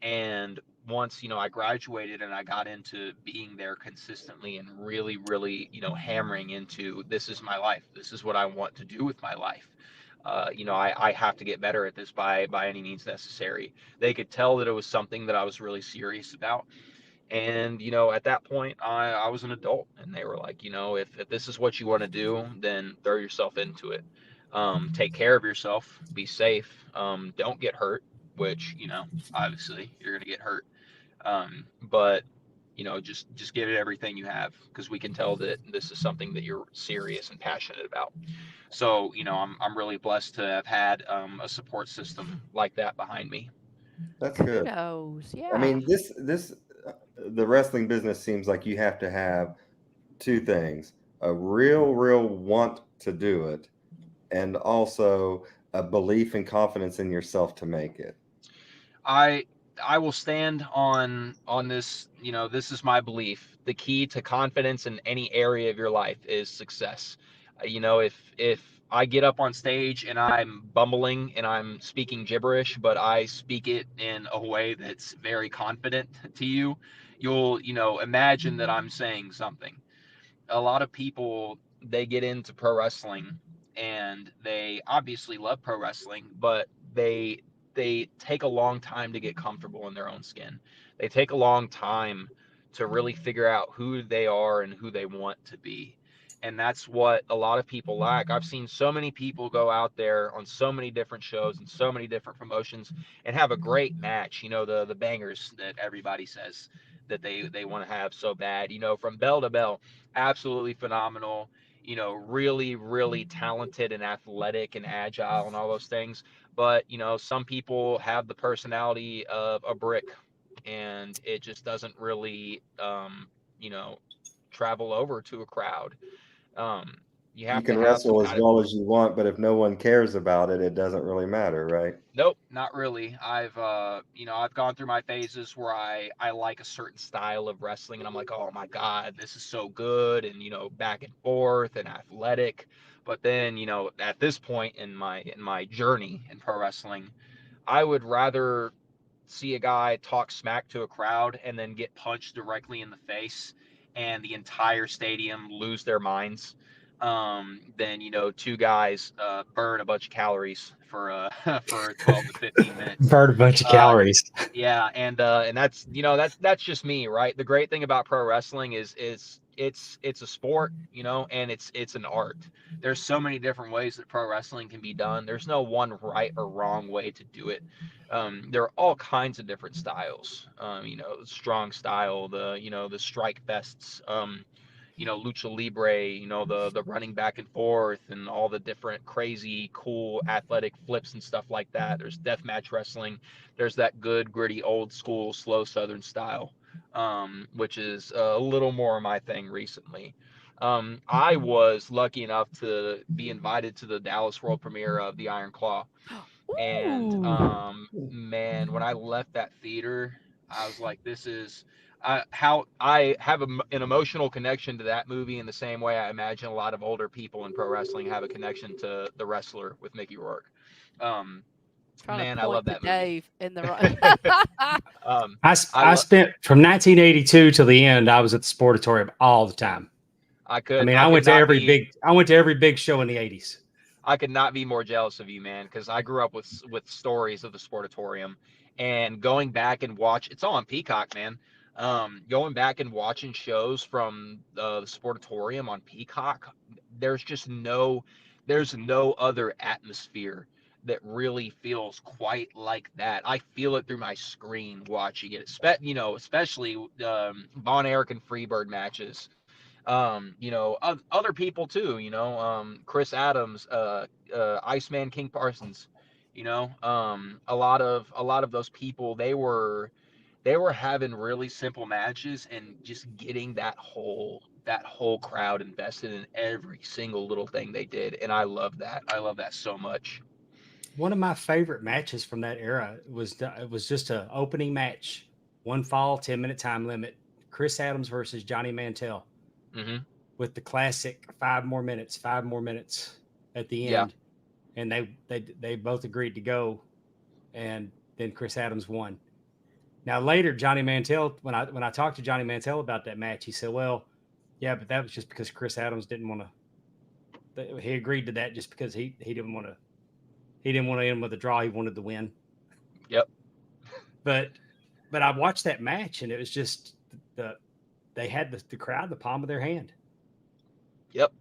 and once I graduated and I got into being there consistently and really really hammering into, this is my life, this is what I want to do with my life. I have to get better at this by any means necessary. They could tell that it was something that I was really serious about. And at that point, I was an adult, and they were like, if this is what you want to do, then throw yourself into it. Take care of yourself, be safe, don't get hurt, which obviously you're gonna get hurt. But just give it everything you have, because we can tell that this is something that you're serious and passionate about. So I'm really blessed to have had a support system like that behind me. That's good. Kudos. I Yeah. mean, the wrestling business seems like you have to have two things: a real want to do it, and also a belief and confidence in yourself to make it. I I will stand on this. This is my belief. The key to confidence in any area of your life is success. If I get up on stage and I'm bumbling and I'm speaking gibberish, but I speak it in a way that's very confident to you, you'll imagine that I'm saying something. A lot of people, they get into pro wrestling and they obviously love pro wrestling, but they take a long time to get comfortable in their own skin. They take a long time to really figure out who they are and who they want to be. And that's what a lot of people lack. I've seen so many people go out there on so many different shows and so many different promotions and have a great match, the bangers that everybody says that they want to have so bad, from bell to bell, absolutely phenomenal, really, really talented and athletic and agile and all those things. But, some people have the personality of a brick and it just doesn't really, you know, travel over to a crowd. Um, you You have to can have some wrestle as kind of. well as you want, but if no one cares about it, it doesn't really matter, right? Nope, not really. I've gone through my phases where I like a certain style of wrestling and I'm like, "Oh my God, this is so good," and back and forth and athletic. But then, at this point in my journey in pro wrestling, I would rather see a guy talk smack to a crowd and then get punched directly in the face and the entire stadium lose their minds, than two guys burn a bunch of calories for for 12 to 15 minutes. Burn a bunch of uh, calories. yeah, and that's just me, right? The great thing about pro wrestling is it's a sport, and it's an art. There's so many different ways that pro wrestling can be done. There's no one right or wrong way to do it. There are all kinds of different styles. Strong style, the strike fests, lucha libre, the running back and forth and all the different crazy cool athletic flips and stuff like that. There's deathmatch wrestling. There's that good gritty old school slow southern style, which is a little more my thing recently. I was lucky enough to be invited to the Dallas world premiere of the Iron Claw, and Ooh. man, when I left that theater, I was like, this is how I have an emotional connection to that movie in the same way I imagine a lot of older people in pro wrestling have a connection to The Wrestler with Mickey Rourke. um, Trying to Man, I point love to that movie. Dave in the right. I I love. spent from 1982 till the end. I was at the Sportatorium all the time. I I could mean, I could not be I went to every big show in the 80s. I could not be more jealous of you, man, because I grew up with stories of the Sportatorium, and going back and watch. It's all on Peacock, man. Going back and watching shows from the Sportatorium on Peacock, there's just there's no other atmosphere that really feels quite like that. I feel it through my screen watching it, especially Von Erich and Freebird matches. Other people too, Chris Adams, Iceman King Parsons, a lot of those people, they were having really simple matches and just getting that whole crowd invested in every single little thing they did, and I love that so much. One of my favorite matches from that era was just an opening match, one fall, 10-minute time limit. Chris Adams versus Johnny Mantell Hmm. with the classic 5 more minutes at the Yeah. end, and they both agreed to go, and then Chris Adams won. Now later, Johnny Mantell, when I talked to Johnny Mantell about that match, he said, "Well, yeah, but that was just because Chris Adams didn't want to. He agreed to that just because he didn't want to end with a draw. He wanted to win." Yep. But I watched that match and it was just the they had the crowd in the palm of their hand, Yep.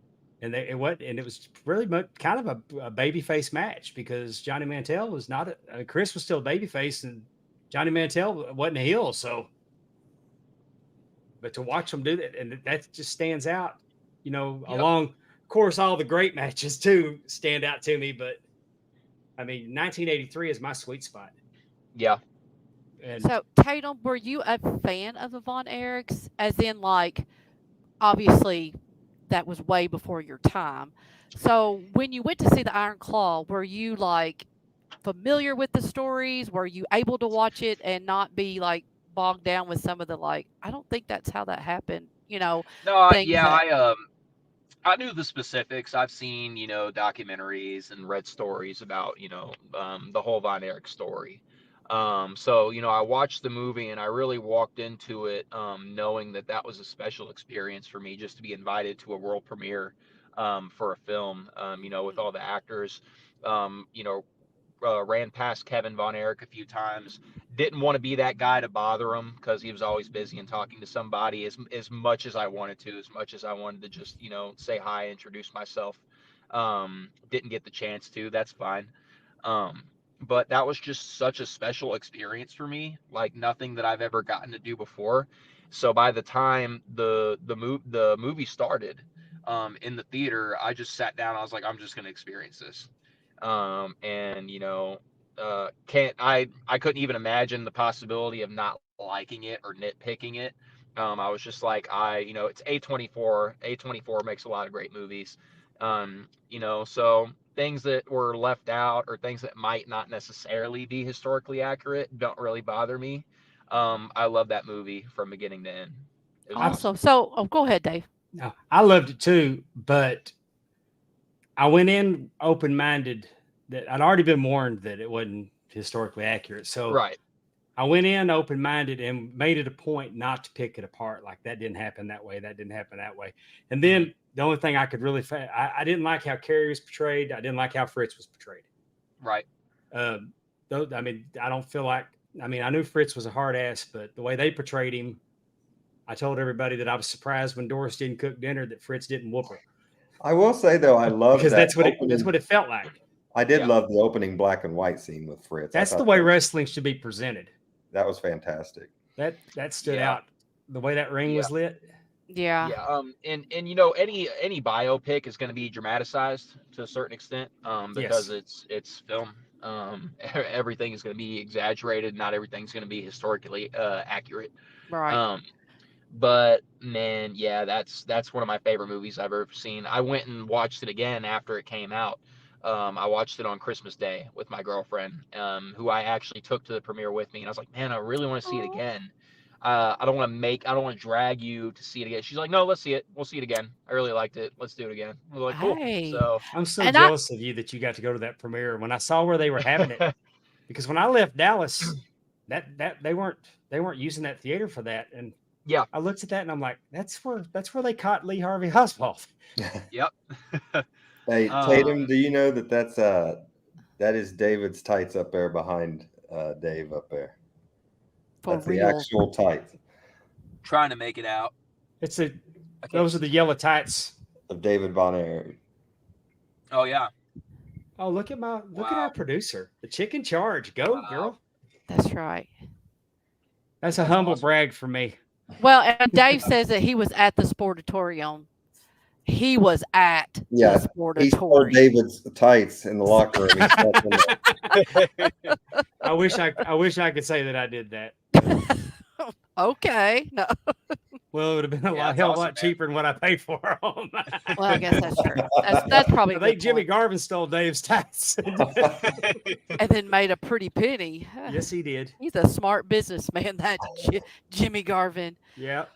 and it was really kind of a babyface match because Johnny Mantell was not Chris was still a babyface and Johnny Mantell wasn't a heel. So, but to watch them do that, and that just stands out, Yep. along, of course, all the great matches too stand out to me. But I mean, 1983 is my sweet spot. Yeah. And So, Tatum, were you a fan of the Von Erichs? As in, like, obviously, that was way before your time. So when you went to see the Iron Claw, were you like familiar with the stories? Were you able to watch it and not be like bogged down with some of the like, I don't think that's how that happened, No, things yeah, that I knew the specifics. I've seen, documentaries and read stories about, the whole Von Erich story. So, I watched the movie and I really walked into it, knowing that that was a special experience for me just to be invited to a world premiere, for a film, with mm, all the actors. Um, you know, ran past Kevin Von Erich a few times. Didn't want to be that guy to bother him because he was always busy and talking to somebody as much as I wanted to, as much as I wanted to just, say hi, introduce myself. Didn't get the chance to. That's fine. Um, but that was just such a special experience for me, like nothing that I've ever gotten to do before. So by the time the movie started, in the theater, I just sat down. I was like, I'm just gonna experience this. And can't I couldn't even imagine the possibility of not liking it or nitpicking it. I was just like, it's A24. A24 makes a lot of great movies. So things that were left out or things that might not necessarily be historically accurate don't really bother me. I love that movie from beginning to end. It was I awesome. awesome. So, go ahead, Dave. no, I loved it too, but I went in open minded that I'd already been warned that it wasn't historically accurate. So Right. I went in open minded and made it a point not to pick it apart. Like that didn't happen that way. That didn't happen that way. And Mhm. then the only thing I could really, I didn't like how Carrie was portrayed. I didn't like how Fritz was portrayed. Right. Though, I mean, I don't feel like, I mean, I knew Fritz was a hard ass, but the way they portrayed him, I told everybody that I was surprised when Doris didn't cook dinner that Fritz didn't whoop her I will say though, I love because that that's what opening. it felt like. I did Yeah. love the opening black and white scene with Fritz. I That's the thought way wrestling should be presented. that was fantastic. That stood Yeah. out. The way that ring Yeah. was lit. Yeah. Yeah, and any biopic is going to be dramatized to a certain extent, because Yes. it's film. Everything is going to be exaggerated. Not everything's going to be historically accurate. Right. Um, but man, yeah, that's one of my favorite movies I've ever seen. I went and watched it again after it came out. I watched it on Christmas Day with my girlfriend, who I actually took to the premiere with me, and I was like, man, I really want to see it Oh, again. I don't want to drag you to see it again. She's like, no, let's see it. We'll see it again. I really liked it. Let's do it again. We're like, cool. hey. So, I'm so And I jealous of you that you got to go to that premiere. When I saw where they were having it, because when I left Dallas, that they weren't using that theater for that, and yeah, I looked at that and I'm like, that's where they caught Lee Harvey Oswald. yep. Hey, um, Tatum, do you know that that is David's tights up there behind Dave up there? for That's the real. actual tights trying to make it out. It's a I can't. those are the yellow tights. of David Von Erich. Oh yeah. Oh, look at our Wow. producer, the chicken charge. Go, Wow. girl. That's right. That's a That's humble awesome. brag for me. Well, and Dave says that he was at the sportatorium. He was at the Yeah, he stole sportatorium. David's tights in the locker room. He stuck them there. I wish I could say that I did that. Okay. No. Well, it would have been a Yeah, it's hell of a awesome, lot man. cheaper than what I paid for them. Well, I guess that's true. That's probably a I think good Jimmy point. Garvin stole Dave's tights. And then made a pretty penny. Yes, he did. He's a smart businessman, that Jimmy Garvin. Yeah.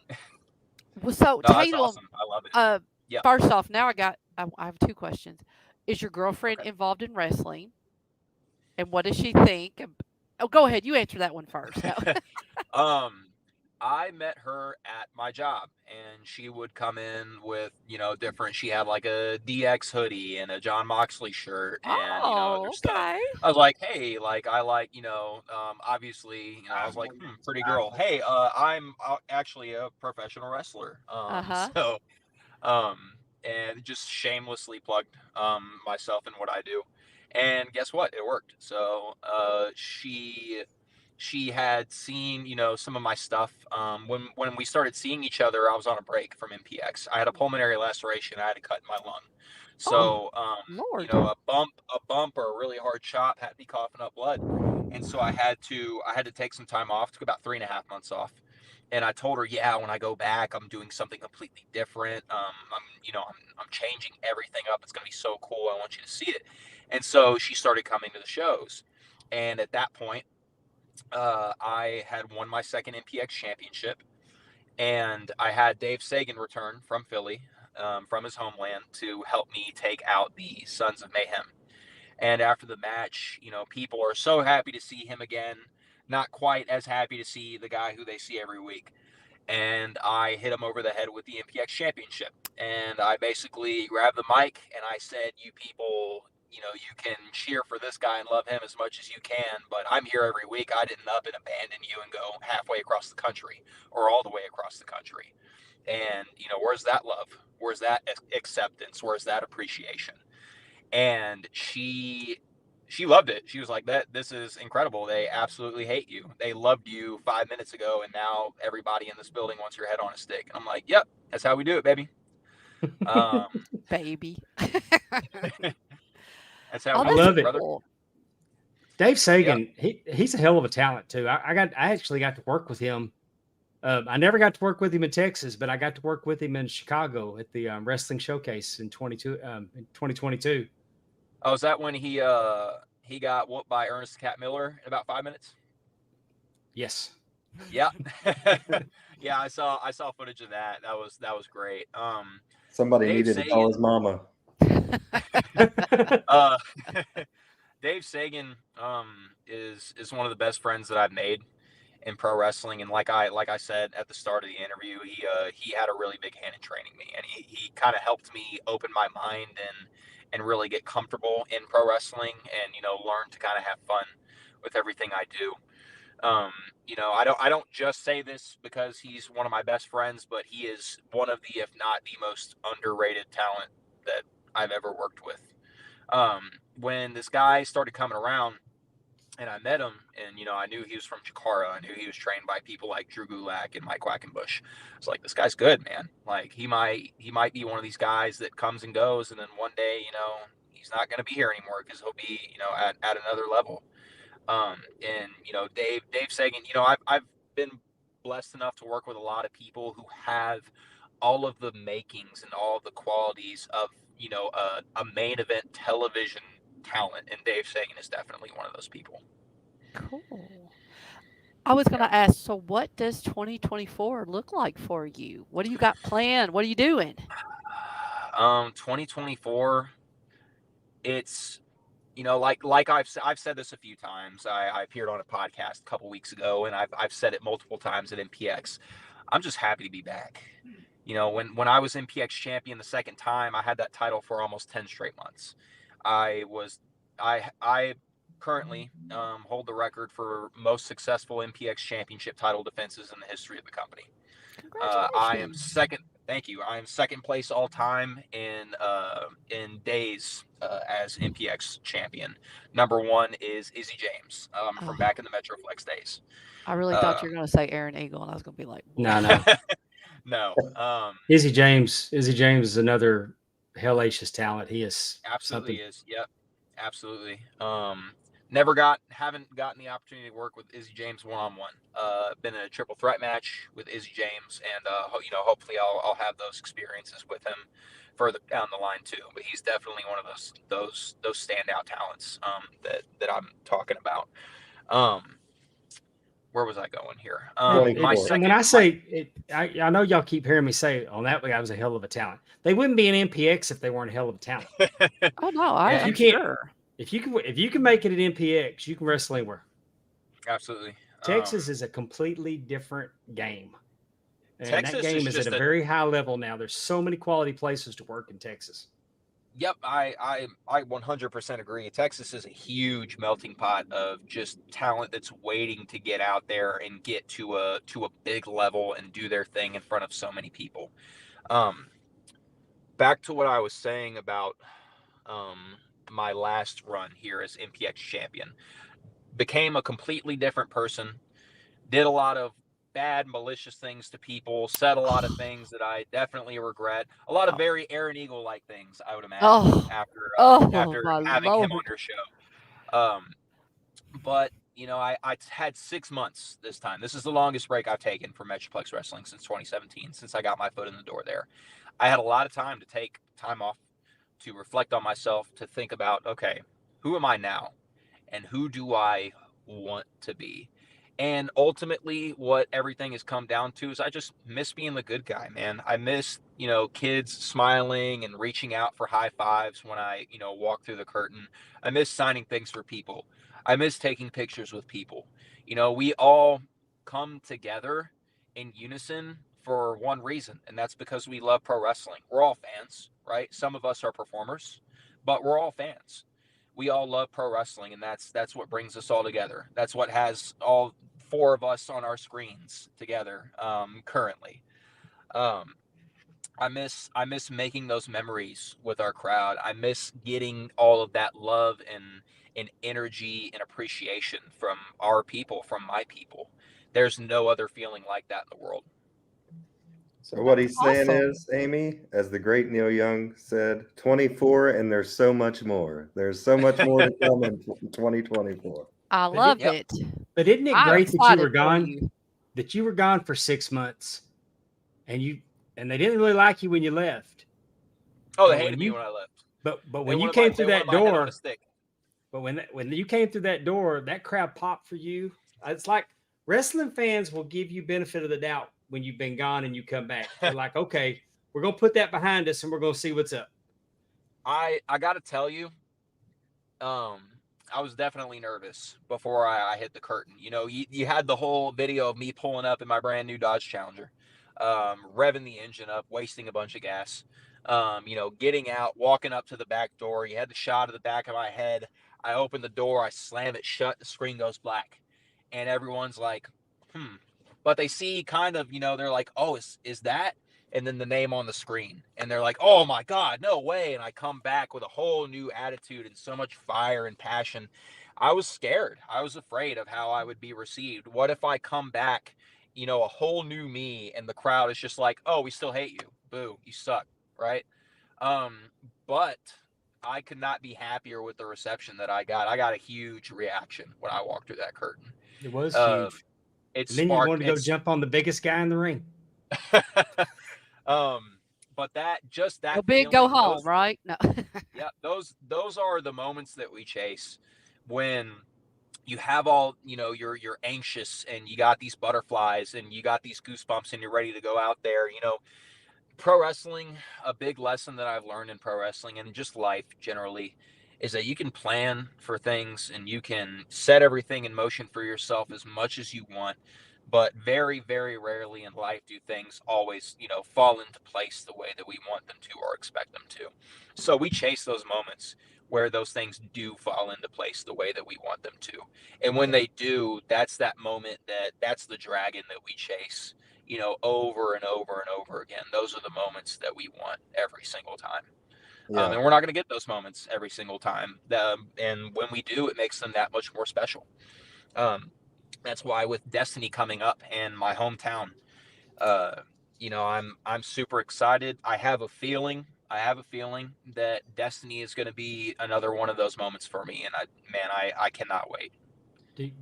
Well, so No, that's Tatum, awesome. I love it. uh, Yeah. first off, now I have two questions. Is your girlfriend Okay. involved in wrestling? And what does she think? Oh, go ahead. You answer that one first. No. um, I met her at my job, and she would come in with, different. She had like a DX hoodie and a John Moxley shirt, and other Oh, stuff. okay. I was like, hey, like I like, obviously, I was like, pretty girl. Hey, I'm actually a professional wrestler. Uh-huh. So, um, and just shamelessly plugged myself and what I do. And guess what? It worked. So she had seen some of my stuff. When we started seeing each other, I was on a break from MPX. I had a pulmonary laceration. I had a cut in my lung. Oh, So Lord. a bump or a really hard chop had me coughing up blood, and so I had to take some time off. Took about 3.5 months off. And I told her, yeah, when I go back, I'm doing something completely different. I'm changing everything up. It's going to be so cool. I want you to see it. And so she started coming to the shows. And at that point, I had won my second MPX championship. And I had Dave Sagan return from Philly, from his homeland, to help me take out the Sons of Mayhem. And after the match, people are so happy to see him again, not quite as happy to see the guy who they see every week. And I hit him over the head with the MPX championship. And I basically grabbed the mic and I said, you people, you can cheer for this guy and love him as much as you can, but I'm here every week. I didn't up and abandon you and go halfway across the country or all the way across the country. And, where's that love? Where's that acceptance? Where's that appreciation? And she loved it. She was like, this is incredible. They absolutely hate you. They loved you 5 minutes ago, and now everybody in this building wants your head on a stick. And I'm like, yep, that's how we do it, baby. Baby. That's how I we do love it, it. brother. Cool. Dave Sagan, he's a hell of a talent too. I actually got to work with him. I never got to work with him in Texas, but I got to work with him in Chicago at the Wrestling Showcase in 2022. Oh, is that when he got whooped by Ernest Cat Miller in about 5 minutes? Yes. Yeah. Yeah, I saw footage of that. That was great. Somebody Dave needed to call his mama. Dave Sagan is one of the best friends that I've made in pro wrestling, and like I said at the start of the interview, he had a really big hand in training me, and he kind of helped me open my mind and really get comfortable in pro wrestling, and learn to kind of have fun with everything I do. I don't just say this because he's one of my best friends, but he is one of the, if not the most underrated talent that I've ever worked with. When this guy started coming around and I met him, and I knew he was from Chikara. I knew he was trained by people like Drew Gulak and Mike Quackenbush. I was like, this guy's good, man. Like he might be one of these guys that comes and goes, and then one day, he's not going to be here anymore because he'll be, at another level. And Dave Sagan, I've been blessed enough to work with a lot of people who have all of the makings and all of the qualities of a main event television talent, and Dave Sagan is definitely one of those people. Cool. I was going to ask, so what does 2024 look like for you? What do you got planned? What are you doing? 2024, it's like I've said this a few times. I appeared on a podcast a couple weeks ago, and I've said it multiple times at MPX. I'm just happy to be back. When I was MPX champion the second time, I had that title for almost 10 straight months. I currently hold the record for most successful MPX championship title defenses in the history of the company. I am second. Thank you. I am second place all time in days as MPX champion. Number one is Izzy James from back in the Metroflex days. I really thought you were going to say Aaron Eagle, and I was going to be like, No. No. Izzy James is another hellacious talent. He is Absolutely something. is. Yep. Absolutely. Haven't gotten the opportunity to work with Izzy James one-on-one. Been in a triple threat match with Izzy James, and hopefully I'll have those experiences with him further down the line too. But he's definitely one of those standout talents that I'm talking about. Where was I going here? When I say it, I know y'all keep hearing me say, "Oh, that guy was a hell of a talent." They wouldn't be an MPX if they weren't a hell of a talent. Oh no, I'm sure. If you can make it at MPX, you can wrestle anywhere. Absolutely. Texas is a completely different game. And Texas that game is at a very high level now. There's so many quality places to work in Texas. Yep, I 100% agree. Texas is a huge melting pot of just talent that's waiting to get out there and get to a big level and do their thing in front of so many people. Back to what I was saying about my last run here as MPX champion. Became a completely different person. Did a lot of bad, malicious things to people, said a lot of things that I definitely regret. A lot of very Aaron Eagle-like things, I would imagine, after having him on your show. But I had 6 months this time. This is the longest break I've taken from Metroplex Wrestling since 2017, since I got my foot in the door there. I had a lot of time to take time off, to reflect on myself, to think about, okay, who am I now? And who do I want to be? And ultimately, what everything has come down to is I just miss being the good guy, man. I miss, kids smiling and reaching out for high fives when I, walk through the curtain. I miss signing things for people. I miss taking pictures with people. We all come together in unison for one reason, and that's because we love pro wrestling. We're all fans, right? Some of us are performers, but we're all fans. We all love pro wrestling, and that's what brings us all together. That's what has all four of us on our screens together currently. Um, I miss making those memories with our crowd. I miss getting all of that love and energy and appreciation from our people, from my people. There's no other feeling like that in the world. So what That's he's saying awesome. is, Amy, as the great Neil Young said, 24, and there's so much more. There's so much more to come in 2024. I But it, love Yep. it. but isn't it I'm great that you were excited for gone? you. That you were gone for 6 months, and they didn't really like you when you left. Oh, they But hated me when I left. but They when you wanted came they through wanted that my head on door, a stick. but when you came through that door, that crowd popped for you. It's like wrestling fans will give you benefit of the doubt when you've been gone and you come back. They're like, okay, we're gonna put that behind us and we're gonna see what's up. I got to tell you, um, I was definitely nervous before I hit the curtain. You had the whole video of me pulling up in my brand new Dodge Challenger, revving the engine up, wasting a bunch of gas, getting out, walking up to the back door. You had the shot of the back of my head. I open the door, I slam it shut, the screen goes black, and everyone's like, hmm. But they see kind of, they're like, oh, is that? And then the name on the screen, and they're like, oh my god, no way. And I come back with a whole new attitude and so much fire and passion. I was scared. I was afraid of how I would be received. What if I come back, a whole new me, and the crowd is just like, oh, we still hate you, boo, you suck, right? um but I could not be happier with the reception that I got a huge reaction when I walked through that curtain. It was um huge. it And then you sparked wanted to go it's jump on the biggest guy in the ring. but that Go big, go feeling, home, right? No. yeah, those are the moments that we chase when you have all, you're anxious and you got these butterflies and you got these goosebumps and you're ready to go out there. Pro wrestling, a big lesson that I've learned in pro wrestling and just life generally, is that you can plan for things and you can set everything in motion for yourself as much as you want, but very, very rarely in life do things always, fall into place the way that we want them to or expect them to. So we chase those moments where those things do fall into place the way that we want them to. And when they do, that's that moment, that's the dragon that we chase, over and over and over again. Those are the moments that we want every single time. Yeah. And we're not going to get those moments every single time. And when we do, it makes them that much more special. Um, that's why with Destiny coming up in my hometown, uh, I'm super excited. I have a feeling that Destiny is going to be another one of those moments for me. And I cannot wait.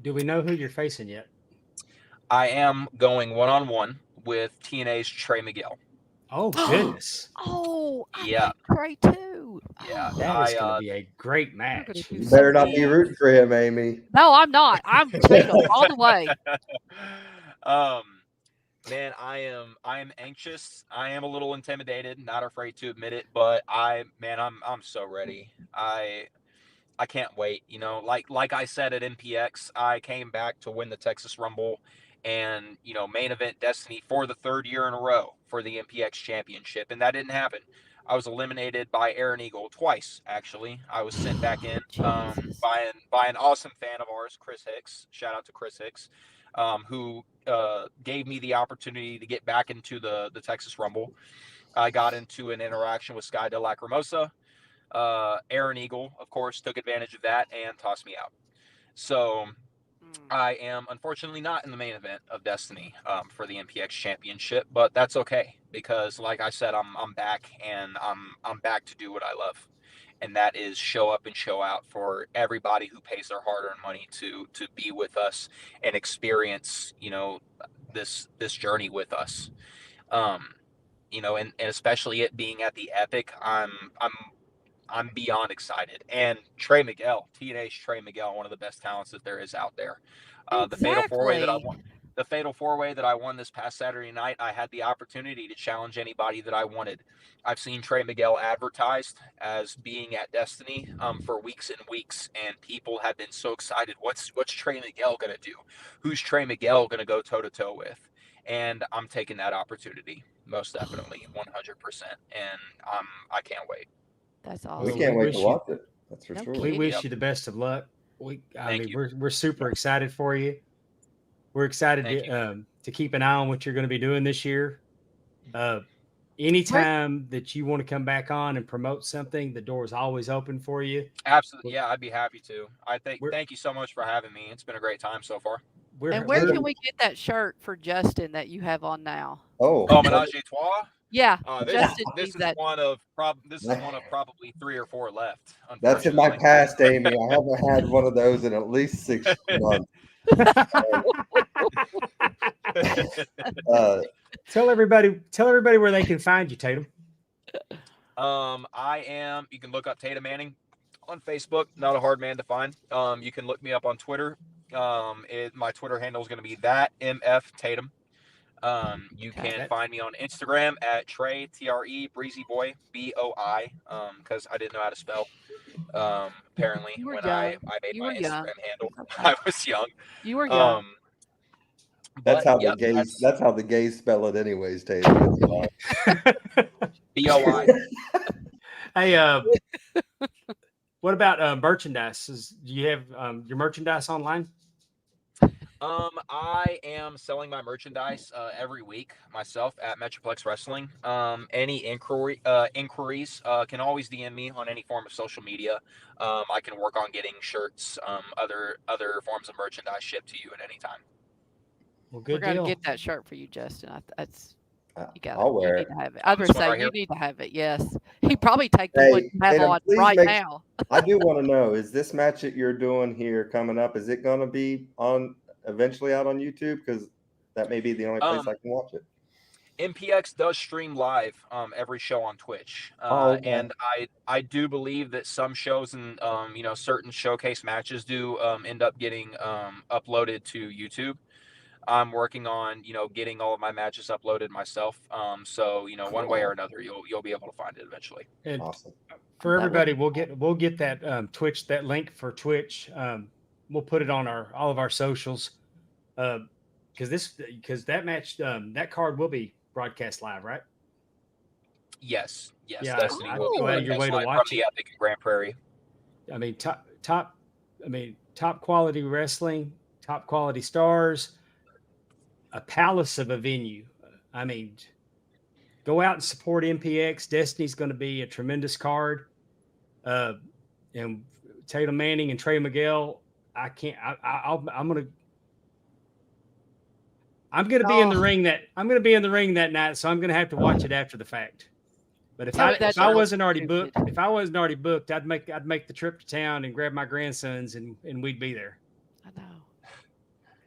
Do we know who you're facing yet? I am going one-on-one with TNA's Trey Miguel. Oh goodness, Oh, I Yeah, like Trey too. yeah. Oh, that is going to be a great you're gonna match. do You so better not be good. rooting for him, Amy. No, I'm not. I'm Tatum all the way. um, man, I am anxious. I am a little intimidated, not afraid to admit it, but I'm so ready. I can't wait. Like I said at NPX, I came back to win the Texas Rumble and, main event Destiny for the third year in a row for the NPX championship. And that didn't happen. I was eliminated by Aaron Eagle twice, actually. I was sent back in Jesus. by an awesome fan of ours, Chris Hicks. Shout out to Chris Hicks, who gave me the opportunity to get back into the Texas Rumble. I got into an interaction with Sky De La Cremosa. Aaron Eagle, of course, took advantage of that and tossed me out. So I am unfortunately not in the main event of Destiny for the MPX Championship, but that's okay because, like I said, I'm back and I'm back to do what I love, and that is show up and show out for everybody who pays their hard-earned money to be with us and experience this journey with us. Um, and especially it being at the Epic, I'm beyond excited. And Trey Miguel, TNA's Trey Miguel, one of the best talents that there is out there. The fatal four way that I Exactly. won, the fatal four way that I won this past Saturday night, I had the opportunity to challenge anybody that I wanted. I've seen Trey Miguel advertised as being at Destiny for weeks and weeks, and people have been so excited. What's Trey Miguel gonna do? Who's Trey Miguel gonna go toe to toe with? And I'm taking that opportunity most definitely, 100%, and I can't wait. That's We Well, awesome. can't we wait wish to you watch it. That's for No sure. we kidding. wish Yep. you the best of luck. Thank you. We're super excited for you. We're excited Thank you. to keep an eye on what you're going to be doing this year. Anytime that you want to come back on and promote something, the door is always open for you. Absolutely, yeah, I'd be happy to. We're Thank you so much for having me. It's been a great time so far. we're And where we're can we get that shirt for Justin that you have on now? Oh, Oh, Menage a Trois. Yeah, This Justin this needs is that. one of probably 3 or 4 left. that's in my Unfortunately. past, Amy. I haven't had one of those in at least 6 months. Uh, tell everybody where they can find you, Tatum. You can look up Tatum Manning on Facebook. Not a hard man to find. You can look me up on Twitter. My Twitter handle is going to be that MF Tatum. You Okay. can find me on Instagram at Trey TRE Breezy Boy BOI. Because I didn't know how to spell. Apparently, You were when young. I made You my were young. Instagram handle, It's okay. I was young. You were young. Um, that's but how yep, the gays. that's That's how the gays spell it, anyways, Tatum. BOI. Hey, what about merchandise? Do you have your merchandise online? I am selling my merchandise every week myself at Metroplex Wrestling. Any inquiries can always DM me on any form of social media. I can work on getting shirts, other forms of merchandise shipped to you at any time. Well, We're good gonna deal. get that shirt for you, Justin. That's you got it. I'll You wear need it. to have it. I was This gonna one say right you here. need to have it. Yes. He probably take the one Hey, you have Tatum, on please right make. now. I do want to know: is this match that you're doing here coming up? Is it going to be on eventually out on YouTube? Because that may be the only place Um, I can watch it. MPX does stream live every show on Twitch, Oh, okay. and I do believe that some shows and certain showcase matches do end up getting uploaded to YouTube. I'm working on getting all of my matches uploaded myself. So one way or another you'll be able to find it eventually. And Awesome. for That would everybody, be we'll get that Twitch, that link for Twitch. We'll put it on all of our socials. Because that match, that card will be broadcast live, right? Yes, Yeah, Destiny I'd will be go out of your broadcast way to live from watch the it. Epic in Grand Prairie. I mean, top quality wrestling, top quality stars, a palace of a venue. I mean, go out and support MPX. Destiny's going to be a tremendous card. And Tatum Manning and Trey Miguel, I'm gonna be in the Oh, ring that night, so I'm gonna have to watch it after the fact. But tell me that if I don't look wasn't already stupid. booked, I'd make the trip to town and grab my grandsons and we'd be there. I know.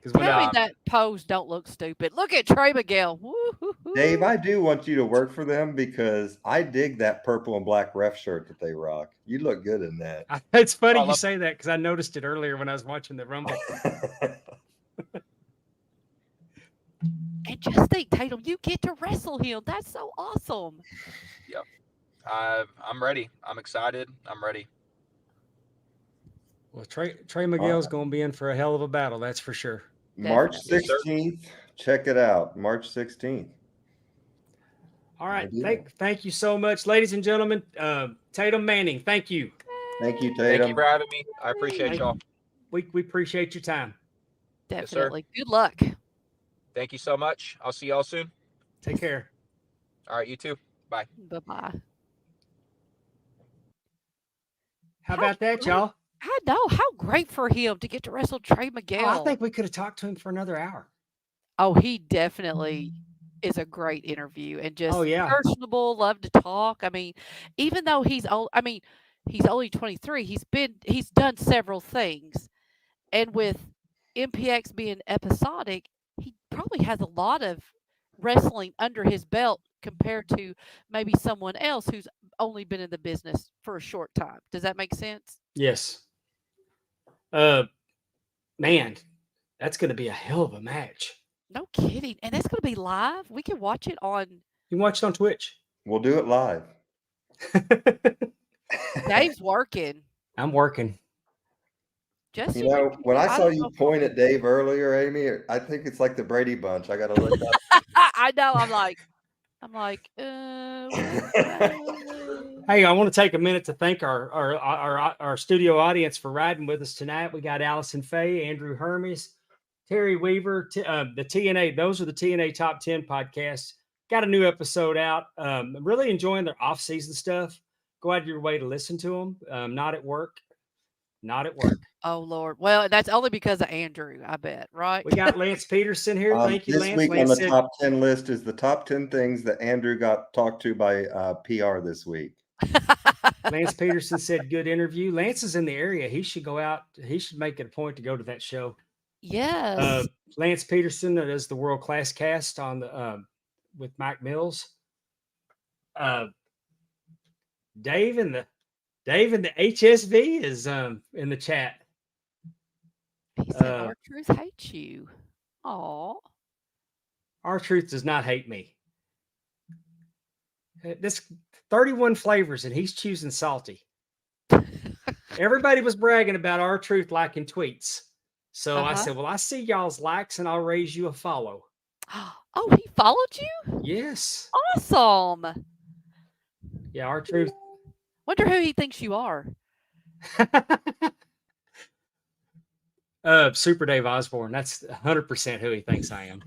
Because Tell me that pose don't look stupid. Look at Trey Miguel. Woo-hoo-hoo. Dave, I do want you to work for them because I dig that purple and black ref shirt that they rock. You look good in that. it's funny I you love- say that because I noticed it earlier when I was watching the Rumble. And just think, Tatum, you get to wrestle him. That's so awesome. Yep. I'm ready. I'm excited. I'm ready. Well, Trey Miguel's going to be in for a hell of a battle, that's for sure. March Definitely. 16th. Check it out. March 16th. All right. Good deal. Thank you so much, ladies and gentlemen. Tatum Manning, thank you. Thank you, Thank Tatum. you for having me. I appreciate Thank- y'all. We appreciate your time. Yes, sir. Definitely. Good luck. Thank you so much. I'll see y'all soon. Take care. All right, you too. Bye. Bye-bye. How about that, y'all? I know. How great for him to get to wrestle Trey Oh, I Miguel. think we could have talked to him for another hour. Oh, he definitely is a great interview and just Oh, yeah. personable, love to talk. I mean, even though he's old, I mean, he's only 23. He's done several things. And with MPX being episodic, he probably has a lot of wrestling under his belt compared to maybe someone else who's only been in the business for a short time. Does that make sense? Yes. Man, that's going to be a hell of a match. No kidding. And that's going to be live. We can watch it on. You can watch it on Twitch. We'll do it live. Dave's working. I'm working. Just You know, when I saw don't you know. point at Dave earlier, Amy, I think it's like the Brady Bunch. I got to look up. I know. I'm like, Hey, I want to take a minute to thank our studio audience for riding with us tonight. We got Allison Faye, Andrew Hermes, Terry Weaver, the TNA. Those are the TNA Top 10 podcasts. Got a new episode out. Really enjoying their off-season stuff. Go out of your way to listen to them. Not at work. Not at work. Oh Lord. Well, that's only because of Andrew, I bet, right? We got Lance Peterson here. Thank you, This Lance. week on Lance the said, top 10 list is the top 10 things that Andrew got talked to by PR this week. Lance Peterson said, good interview. Lance is in the area. He should go out. He should make it a point to go to that show. Yes. Lance Peterson does the World Class Cast on the with Mike Mills. Dave and the HSV is in the chat. He said our truth hates you. Aw. Our truth does not hate me. This 31 flavors, and he's choosing salty. Everybody was bragging about our truth liking tweets. So I said, well, I see y'all's likes and I'll raise you a follow. Oh, he followed you? Yes. Awesome. Yeah, our truth. Wonder who he thinks you are. Super Dave Osborne. That's 100% who he thinks I am.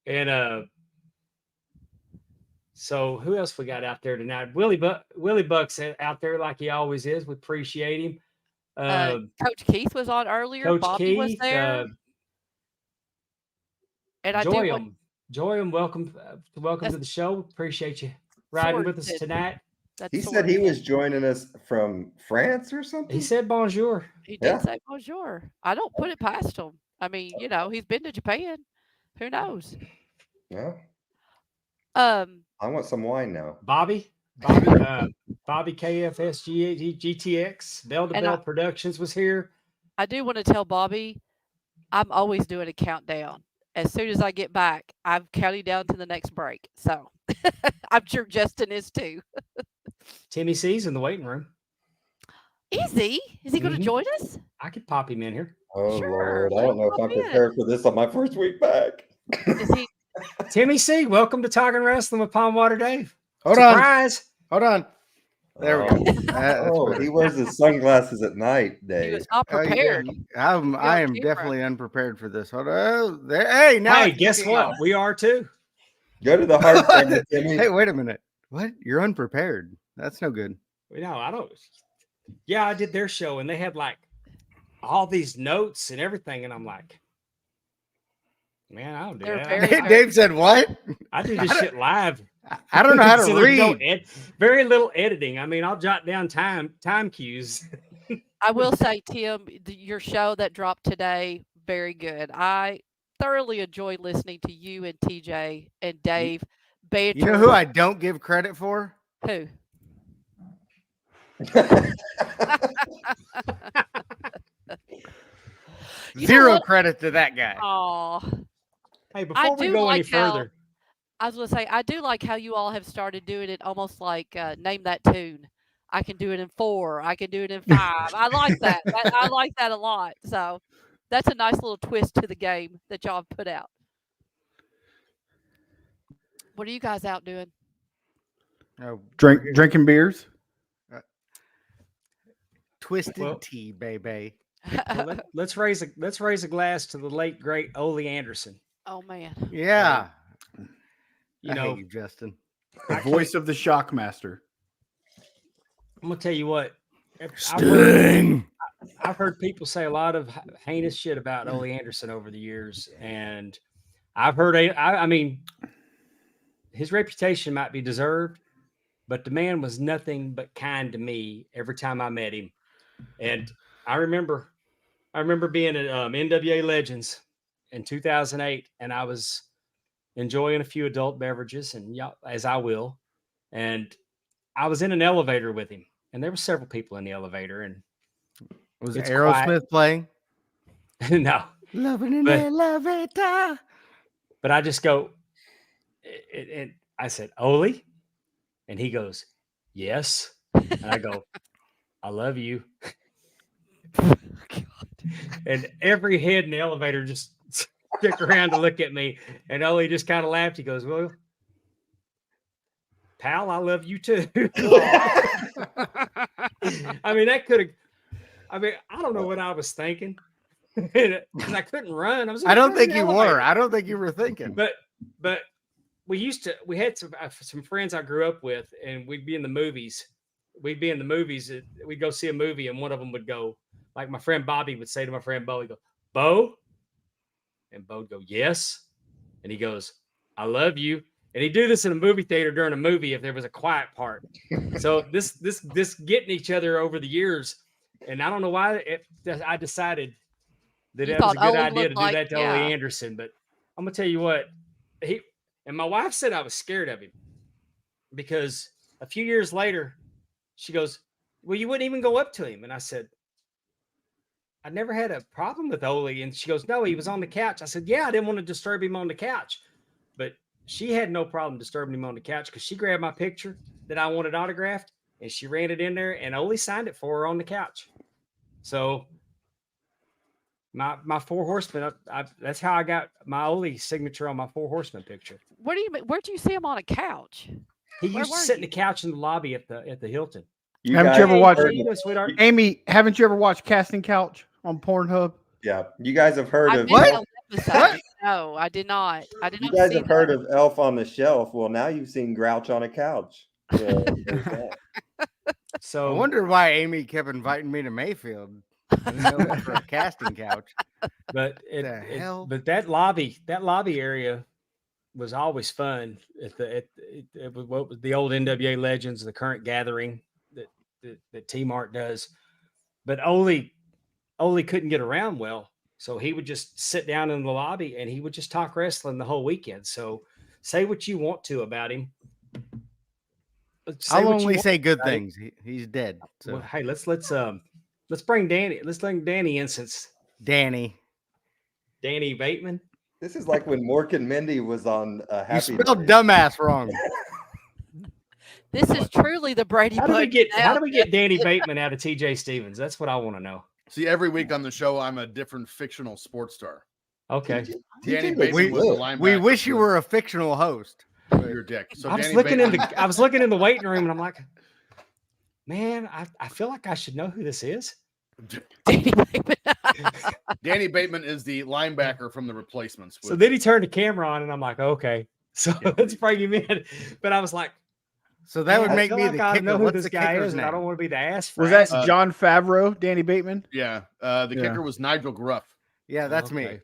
And so who else we got out there tonight? Willie Buck's out there like he always is. We appreciate him. Coach Keith was on earlier. Coach Bobby Keith was there. And I Joyum, welcome to the show. Appreciate you riding with us tonight. He said he was joining us from France or something. He said bonjour. He did say bonjour. I don't put it past him. I mean, he's been to Japan. Who knows? Yeah. I want some wine now. Bobby KFS GTX Bell to Bell Productions was here. I do want to tell Bobby, I'm always doing a countdown. As soon as I get back, I'm counting down to the next break. So I'm sure Justin is too. Timmy C's in the waiting room. Is he? Is he going to join us? I could pop him in here. Oh, sure, Lord. I don't know if I'm prepared for this on my first week back. Is he? Timmy C, welcome to Talking Wrestling with Palm Water Dave. Hold on. There we go. He wears his sunglasses at night, Dave. He was not prepared. I am definitely unprepared for this. Hold on. Hey, now. Hey, guess what? We are too. Go to the hard camera, Timmy. Hey, wait a minute. What? You're unprepared. That's no good. No, I don't. Yeah, I did their show, and they had like all these notes and everything, and I'm like, man, I don't do that. Dave said, what? I do this shit live. I don't know how to read. Very little editing. I mean, I'll jot down time cues. I will say, Tim, your show that dropped today, very good. I thoroughly enjoyed listening to you and TJ and Dave. You know who I don't give credit for? Who? Zero credit to that guy. Oh, hey, before we go any further, I was going to say, I do like how you all have started doing it almost like name that tune. I can do it in 4. I can do it in 5. I like that. I like that a lot. So that's a nice little twist to the game that y'all have put out. What are you guys out doing? Drinking beers. Twisted tea, baby. Well, let's raise a glass to the late great Ole Anderson. Oh man. Yeah. You I know, hate you, Justin. The voice of the Shockmaster. I'm gonna tell you what. Sting. I've heard people say a lot of heinous shit about Ole Anderson over the years, and I've heard. I mean, his reputation might be deserved, but the man was nothing but kind to me every time I met him. And I remember being at NWA Legends in 2008, and I was enjoying a few adult beverages, and as I will, and I was in an elevator with him, and there were several people in the elevator, and Was it's Aerosmith playing? no, Loving in But- the elevator. but I just go, and I said, Ole, and he goes, yes, and I go, I love you. And every head in the elevator just stick around to look at me. And Ole just kind of laughed. He goes, well, pal, I love you too. I mean, that could have, I don't know what I was thinking. Because I couldn't run. I don't think you were. I don't think you were thinking. But we had some friends I grew up with, and we'd be in the movies. We'd go see a movie, and one of them would go, like my friend Bobby would say to my friend Bo, he'd go, Bo? And Bo would go, yes. And he goes, I love you. And he'd do this in a movie theater during a movie if there was a quiet part. So this getting each other over the years, and I don't know why I decided that You it was a thought good Ole idea to looked do like- that to yeah. Ole Anderson. But I'm gonna tell you what, and my wife said I was scared of him because a few years later, she goes, well, you wouldn't even go up to him. And I said, I never had a problem with Ole. And she goes, no, he was on the couch. I said, yeah, I didn't want to disturb him on the couch. But she had no problem disturbing him on the couch because she grabbed my picture that I wanted autographed and she ran it in there and Ole signed it for her on the couch. So my Four Horsemen, that's how I got my Ole signature on my Four Horsemen picture. What do you mean? Where'd you see him on a couch? He Where used to were sit in you? the couch in the lobby at the Hilton. Haven't you ever watched- Hey, you know, sweetheart. Amy, haven't you ever watched Casting Couch on Pornhub? Yeah, you guys have heard I of missed Elf, the episode. No, I did not. I did you not guys see have heard that. of Elf on the Shelf. Well, now you've seen Grouch on a couch. So, there's that. I So wonder why Amy kept inviting me to Mayfield. I didn't know it was for a casting couch. but The hell? but that lobby area was always fun at what was the old NWA Legends, the current gathering that T Mart does. But Ole couldn't get around well, so he would just sit down in the lobby and he would just talk wrestling the whole weekend. So say what you want to about him. I'll what you only want say good about him. things. He's dead. So Well, hey, let's bring Danny. Let's bring Danny in since Danny. Danny Bateman. This is like when Mork and Mindy was on You Happy spelled Days. dumbass wrong. This is truly the Brady How do we Bunch. get Danny Bateman out of TJ Stevens? That's what I want to know. See, every week on the show, I'm a different fictional sports star. Okay. Danny TJ Bateman was was the good. linebacker. We wish you for were a fictional host. your dick. So I was Danny looking Bateman, I was looking in the waiting room and I'm like, man, I feel like I should know who this is. Danny Bateman. Danny Bateman is the linebacker from the Replacements. So then he turned the camera on and I'm like, okay, so Yeah. let's bring him in. But I was like, So that man, would I make feel me like the I kicker. know who What's this the guy kicker's is, and I name? don't want to be the ass for Was that ass. John Favreau, Danny Bateman? yeah, the Yeah. kicker was Nigel Gruff. Yeah, that's me. Okay.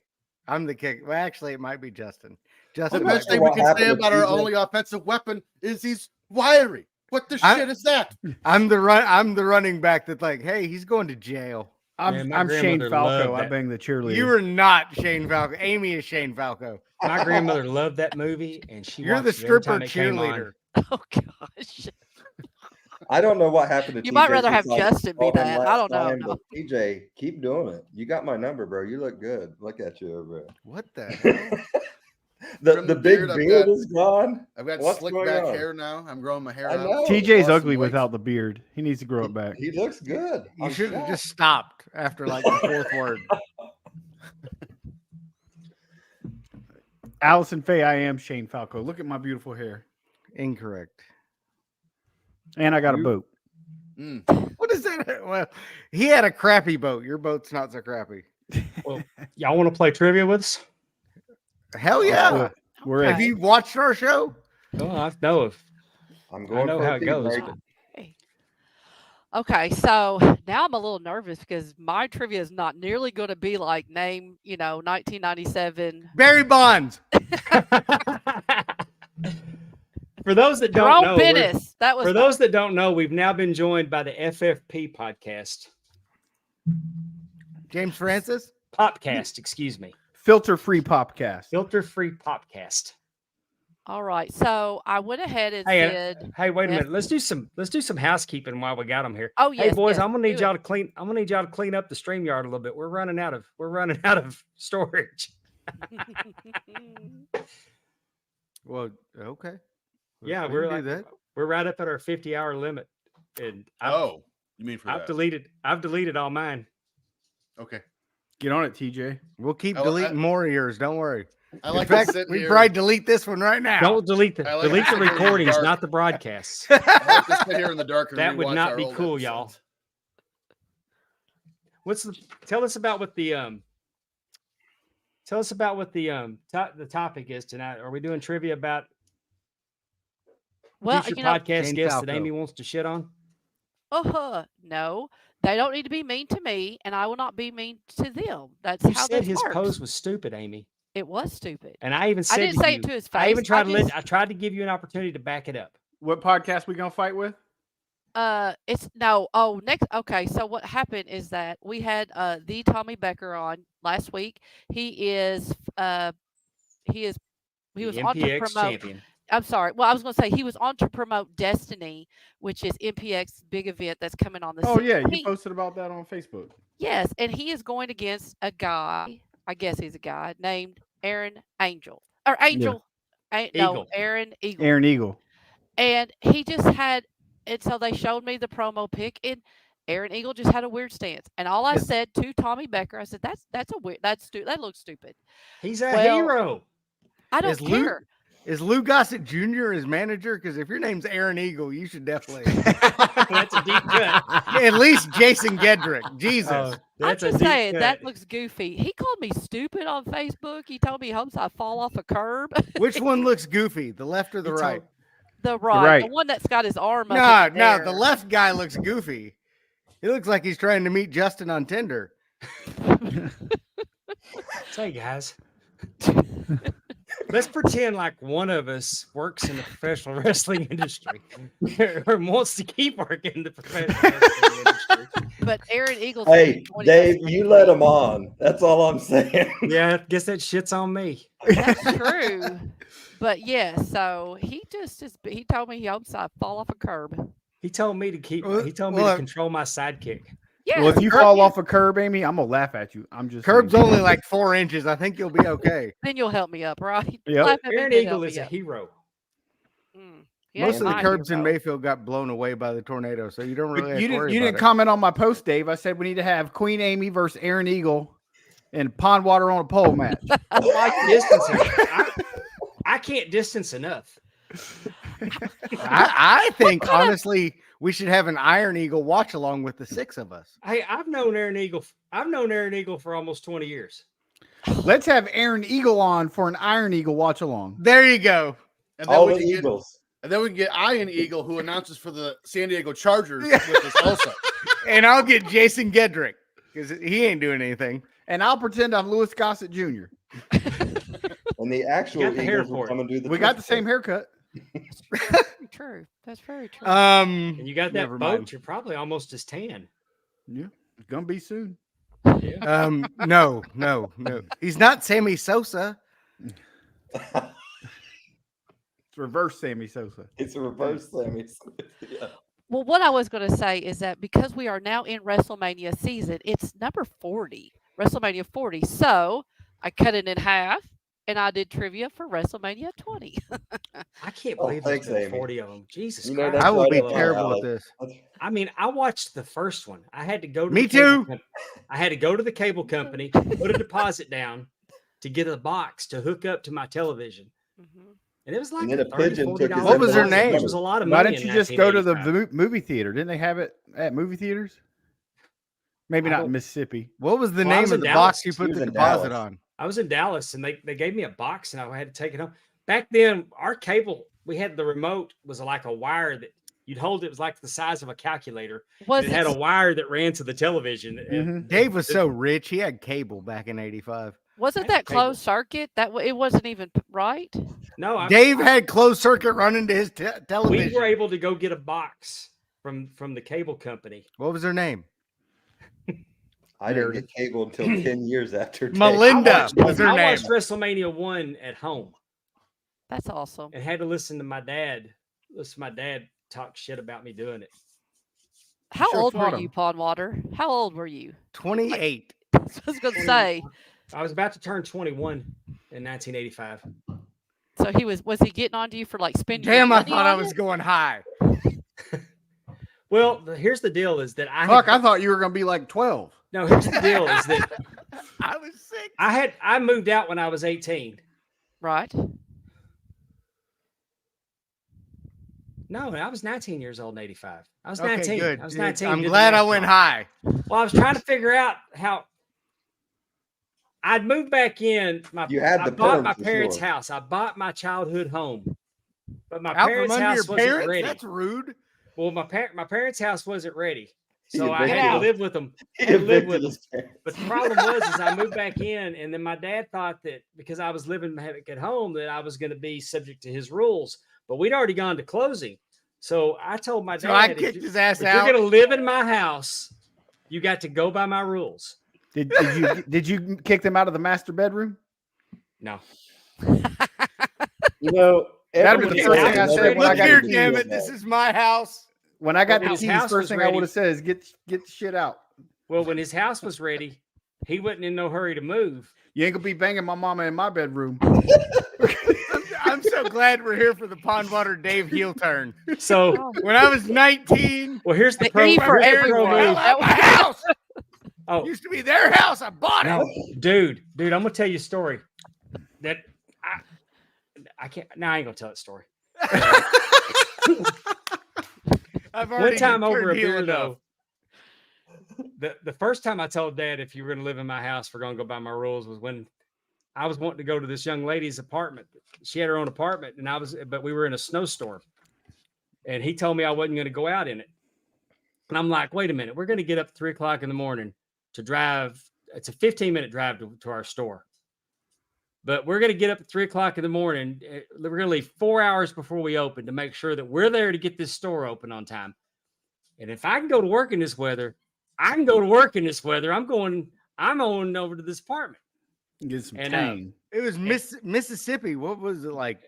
I'm the kicker. Well, actually, it might be Justin. The Justin. not best might sure thing be- we what can say happened to about our TJ. only offensive weapon is he's wiry. What the I- shit is that? I'm the running back that's like, hey, he's going to jail. I'm, Man, my I'm Shane grandmother Falco. loved I that. bang the cheerleader. You are not Shane Falco. Amy is Shane Falco. My grandmother loved that movie, and she You're the watched it every stripper time it came on. cheerleader. Oh gosh. I don't know what happened to You TJ might rather have since I Justin be saw him that. I last don't know, time, no. but TJ, keep doing it. You got my number, bro. You look good. Look at you over What the hell? there. the Trim the the big beard, I've beard got- is gone. I've got What's slick going back on? hair now. I'm growing my hair I out. know. TJ's Lost ugly some weight. without the beard. He needs to grow it back. He looks good. You I'm should have shocked. just stopped after like the fourth word. Allison Faye, I am Shane Falco. Look at my beautiful hair. Incorrect. And I got a boat. Mm. What is that? Well, he had a crappy boat. Your boat's not so crappy. Well, y'all want to play trivia with us? Hell yeah. We're Have in. you watched our show? Well, I know if I'm I going know for how a it tea goes. break. But Okay, so now I'm a little nervous because my trivia is not nearly going to be like name, 1997. Barry Bonds. for those that don't Jerome know, Bettis. That was for those that don't know, we've now been joined by the FFP podcast, James Francis. Popcast, excuse me, Filter-free Popcast. filter-free Popcast. all right. So I went ahead and Hey, said, hey, wait a yes. minute. Let's do some housekeeping while we got them here. Oh Hey, yes, boys, yes, I'm gonna need do y'all to clean. I'm gonna need y'all to clean up the StreamYard a little bit. We're running out of storage. Well, okay. Yeah, We we're can like do that. we're right up at our 50-hour limit, and Oh, you mean for I've that? deleted all mine. Okay. Get on it, TJ. We'll keep Oh, deleting more of yours. Don't worry. I In like fact, to sit we here. probably delete this one right now. Don't delete I like delete to the sit here in the recordings, dark. not the broadcasts. I like to sit here in the dark and That would rewatch not our be old cool, y'all. episodes. Tell us about what the the topic is tonight. Are we doing trivia about well, future podcast Shane guests that Falco. Amy wants to shit on? no, they don't need to be mean to me, and I will not be mean to them. That's You how said this his works. post was stupid, Amy. It was stupid. And I even said I didn't to say you, it to his I even face. I tried to give you an opportunity to back it up. What podcast we gonna fight with? It's no. Oh, next. Okay, so what happened is that we had the Tommy Becker on last week. He was on to MPX promote. champion. I'm sorry. Well, I was going to say he was on to promote Destiny, which is MPX's big event that's coming on the. Oh yeah, you 16th. posted about that on Facebook. Yes, and he is going against a guy. I guess he's a guy named Aaron Angel or Angel. No, Eagle. Aaron Eagle. Aaron Eagle. And he just had, and so they showed me the promo pic, and Aaron Eagle just had a weird stance. And all I said to Tommy Becker, I said, "That's a weird. That looks stupid." He's a Well, hero. I don't Is Lou- care. Is Lou Gossett Jr. his manager? Because if your name's Aaron Eagle, you should definitely That's a deep cut. at least Jason Gedrick. Jesus. Oh, I'm that's a just deep saying cut. that looks goofy. He called me stupid on Facebook. He told me he hopes I fall off a curb. Which one looks goofy, the left or the He told- right? The right, the one that's got his arm up. No, the left guy looks goofy. He looks like he's trying to meet Justin on Tinder. Say, guys, let's pretend like one of us works in the professional wrestling industry or wants to keep working in the professional wrestling industry. But Aaron Eagle. Hey, Dave, you let him on. That's all I'm saying. Yeah, I guess that shit's on me. That's true. But yeah, so he he told me he hopes I fall off a curb. He told me to keep. Well, He told me to control my sidekick. Yeah. Well, if you fall off a curb, Amy, I'm gonna laugh at you. I'm just Curb's saying. only like 4 inches. I think you'll be okay. Then you'll help me up, right? Yep. Laugh at me, Aaron then Eagle help is me a up. hero. He Most ain't of the my curbs in hero. Mayfield got blown away by the tornado, so you don't really have You to worry didn't about comment on my post, Dave. I said we need to have Queen Amy versus Aaron Eagle and Pond Water on a pole match. I like distancing. I can't distance enough. I think honestly we should have an Iron Eagle watch along with the 6 of us. Hey, I've known Aaron Eagle for almost 20 years. Let's have Aaron Eagle on for an Iron Eagle watch along. There you go. And All we the can get- Eagles. and then we can get Ian Eagle, who announces for the San Diego Chargers with us also. And I'll get Jason Gedrick because he ain't doing anything. And I'll pretend I'm Louis Gossett Jr. And the actual got the hair Eagles will for it. come and do the We got the twist same thing. haircut. Very true. That's very true. And you got that Never boat, mind. you're probably almost as tan. Yeah, it's gonna be soon. No. He's not Sammy Sosa. It's reverse Sammy Sosa. It's a reverse Sammy. Yeah. Well, what I was going to say is that because we are now in WrestleMania season, it's number 40, WrestleMania 40. So I cut it in half and I did trivia for WrestleMania 20. I can't Oh, believe thanks, there's been Amy. 40 of them. Jesus You know, Christ. that's I will right be up our terrible alley. at this. I mean, I watched the first one. I had to go to Me the cable too. I had to go to the cable company, put a deposit down to get a box to hook up to my television. Mhm. And it was like And then a $30, pigeon took his $40. What was her Which name? was a lot of Why money. didn't you in just go to the 1985. movie theater? Didn't they have it at movie theaters? Maybe I not in don't- Mississippi. What was the Well, I name was of in the Dallas. box you He put was the in deposit Dallas. on? I was in Dallas and they gave me a box and I had to take it home. Back then, our cable we had the remote was like a wire that you'd hold. It was like the size of a calculator. Was It had a wire that ran to the television. And Dave was so rich, he had cable back in '85. wasn't That's that closed circuit? It wasn't even right. no, Dave had closed circuit running to his television. we were able to go get a box from the cable company. What was her name? I didn't get cable until 10 years after. Melinda was her I name. watched WrestleMania 1 at home That's awesome. and had to listen to my dad. Listen to my dad talk shit about me doing it. How Sure old were fought you, him. Pondwater? How old were you? 28. I was going to say. I was about to turn 21 in 1985. So was he getting on to you for like spending? your Damn, I money thought I on was it? going high. Well, here's the deal: is that Fuck, I thought you were gonna be like 12. no. Here's the deal: is that I was sick. I moved out when I was 18. Right. No, I was 19 years old in 85. I was Okay, 19. good. I was Dude, 19. I'm did the glad I math went wrong. high. Well, I was trying to figure out how I'd moved back in. You had I the bought perm my for parents' sure. house. I bought my childhood home, but my Out from parents' under your house wasn't parents? ready. That's rude. Well, my parents' house wasn't ready, He so I evicted had to them. live with them. He I had to live evicted with them. his parents. But the problem was, is I moved back in, and then my dad thought that because I was living back at home, that I was going to be subject to his rules. But we'd already gone to closing, so I told my dad, So I if kicked you- his ass if out. you're going to live in my house, you got to go by my rules. Did you kick them out of the master bedroom? No, You know, That'd be everyone the his first house thing I was said ready. when I Look got here, the keys. damn it. This is my house. When I got When the his keys, house first was thing I ready- would have said is get the shit out. well, when his house was ready, he wasn't in no hurry to move. You ain't gonna be banging my mama in my bedroom. I'm so glad we're here for the Pondwater Dave heel turn. So, When I was 19, well, here's the The pro. E for Here's the pro everyone. move. hell out my house. Oh, Used to be their house. I bought it. no, dude, I'm gonna tell you a story that I can't. No, I ain't gonna tell that story. I've One already time turned over a heel beer, enough. though. The first time I told Dad, if you were going to live in my house, we're going to go by my rules, was when I was wanting to go to this young lady's apartment. She had her own apartment, but we were in a snowstorm, and he told me I wasn't going to go out in it. And I'm like, wait a minute, we're going to get up at 3:00 in the morning to drive. It's a 15-minute drive to our store. But we're going to get up at 3:00 in the morning. We're going to leave 4 hours before we open to make sure that we're there to get this store open on time. And if I can go to work in this weather, I can go to work in this weather. I'm on over to this apartment. Get some And, tang. It was Mississippi. What was it like?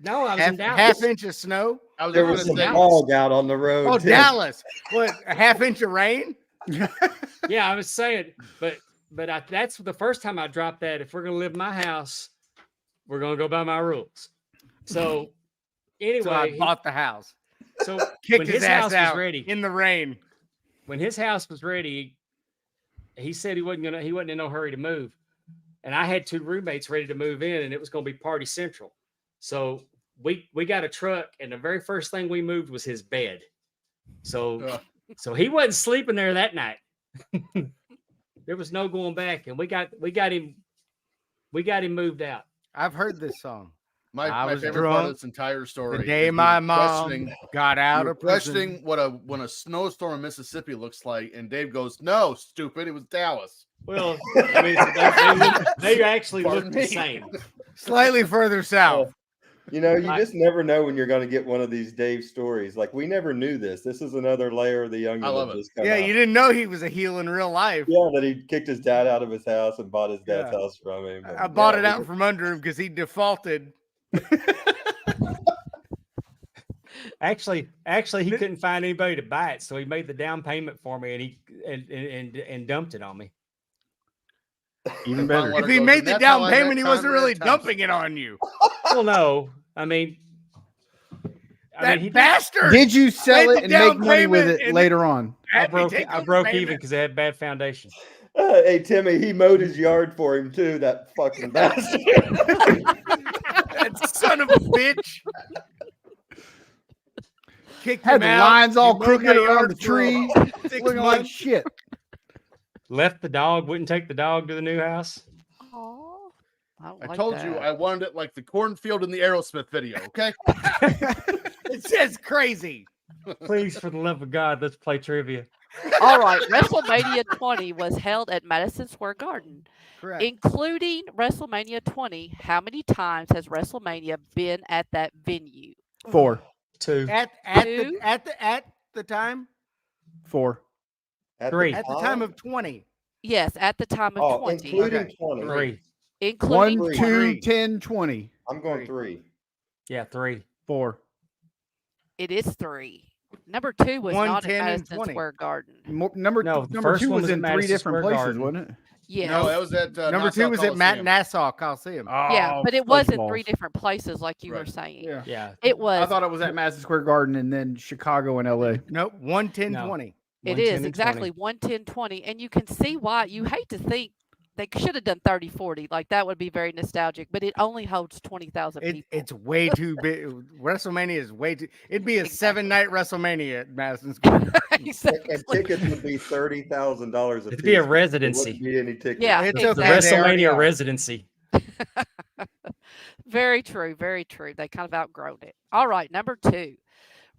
No, I was in Dallas. Half inch of snow. I was There going was to some say, fog out on the road. Oh, too. Dallas. What? A half inch of rain? Yeah, I was saying, but that's the first time I dropped that. If we're going to live in my house, we're going to go by my rules. So anyway, So I bought the house. so Kicked when his his ass house out was ready, in the rain. when his house was ready, he said he wasn't in no hurry to move. And I had 2 roommates ready to move in, and it was going to be party central. So we got a truck, and the very first thing we moved was his bed. So he wasn't sleeping there that night. There was no going back, and we got him moved out. I've heard this song. my I was favorite part of drunk this entire story. The is day you my were mom questioning- got you out were of prison. questioning when a snowstorm in Mississippi looks like, and Dave goes, "No, stupid, it was Dallas." Well, I mean, they actually Pardon look the me. same. Slightly further south. You know, you I- just never know when you're going to get one of these Dave stories. Like, we never knew this. This is another layer of the young I love it. just come Yeah, out. you didn't know he was a heel in real life. Yeah, that he kicked his dad out of his house and bought his dad's Yeah. house from him. I bought it out from under him because he defaulted. Actually, he couldn't find anybody to buy it, so he made the down payment for me, and dumped it on me. Even better. What If it he goes, made and the that's how down I met payment, he wasn't Conrad really Thompson. dumping it on you. Well, no, I mean, That he bastard. Did you sell Made it the and down make money with payment it and later on? I had me broke take I over broke payment. even because it had bad foundation. Hey, Timmy, he mowed his yard for him too, that fucking bastard. That son of a bitch. Kicked Had him the out. lines all He mowed crooked my around yard the for tree, 6 looking like months. shit. Left the dog, wouldn't take the dog to the new house. Aw. don't I like told you that. I wanted it like the cornfield in the Aerosmith video. Okay. It's just crazy. Please, for the love of God, let's play trivia. All right, WrestleMania 20 was held at Madison Square Garden. Correct. Including WrestleMania 20, how many times has WrestleMania been at that venue? 4. 2, At Two? the time. 4. At 3, At the time of 20. Yes, at the time of oh, 20. including Okay. 20. 3. Including 1, 20. 2, 10, 20. I'm going 3. Yeah, 3. 4. It is 3. Number 2 was 1, not at 10, and Madison 20. Square Garden. Number No, the number first 2 one was was at in 3 Madison different Square places, Garden. wasn't it? Yes. No, that was at Number Nassau 2 was at Coliseum. Nassau Coliseum. Yeah, but it was in 3 different places, like you were Right. saying. Yeah. Yeah. It was. I thought it was at Madison Square Garden and then Chicago and LA. Nope. 1, 10, No. 20. It 1, is 10, and exactly 1, 10, 20. And you can see why. You hate to think they should have done 30, 40. Like that would be very nostalgic, but it only holds 20,000 people. It's way too big. WrestleMania is way too. It'd be a Exactly. 7-night WrestleMania at Madison Square Garden. Exactly. And tickets would be $30,000 a piece. It'd be a There redidency. wouldn't be any tickets. Yeah, It's The okay. They already WrestleMania are. residency. Very true. Very true. They kind of outgrown it. All right, number 2.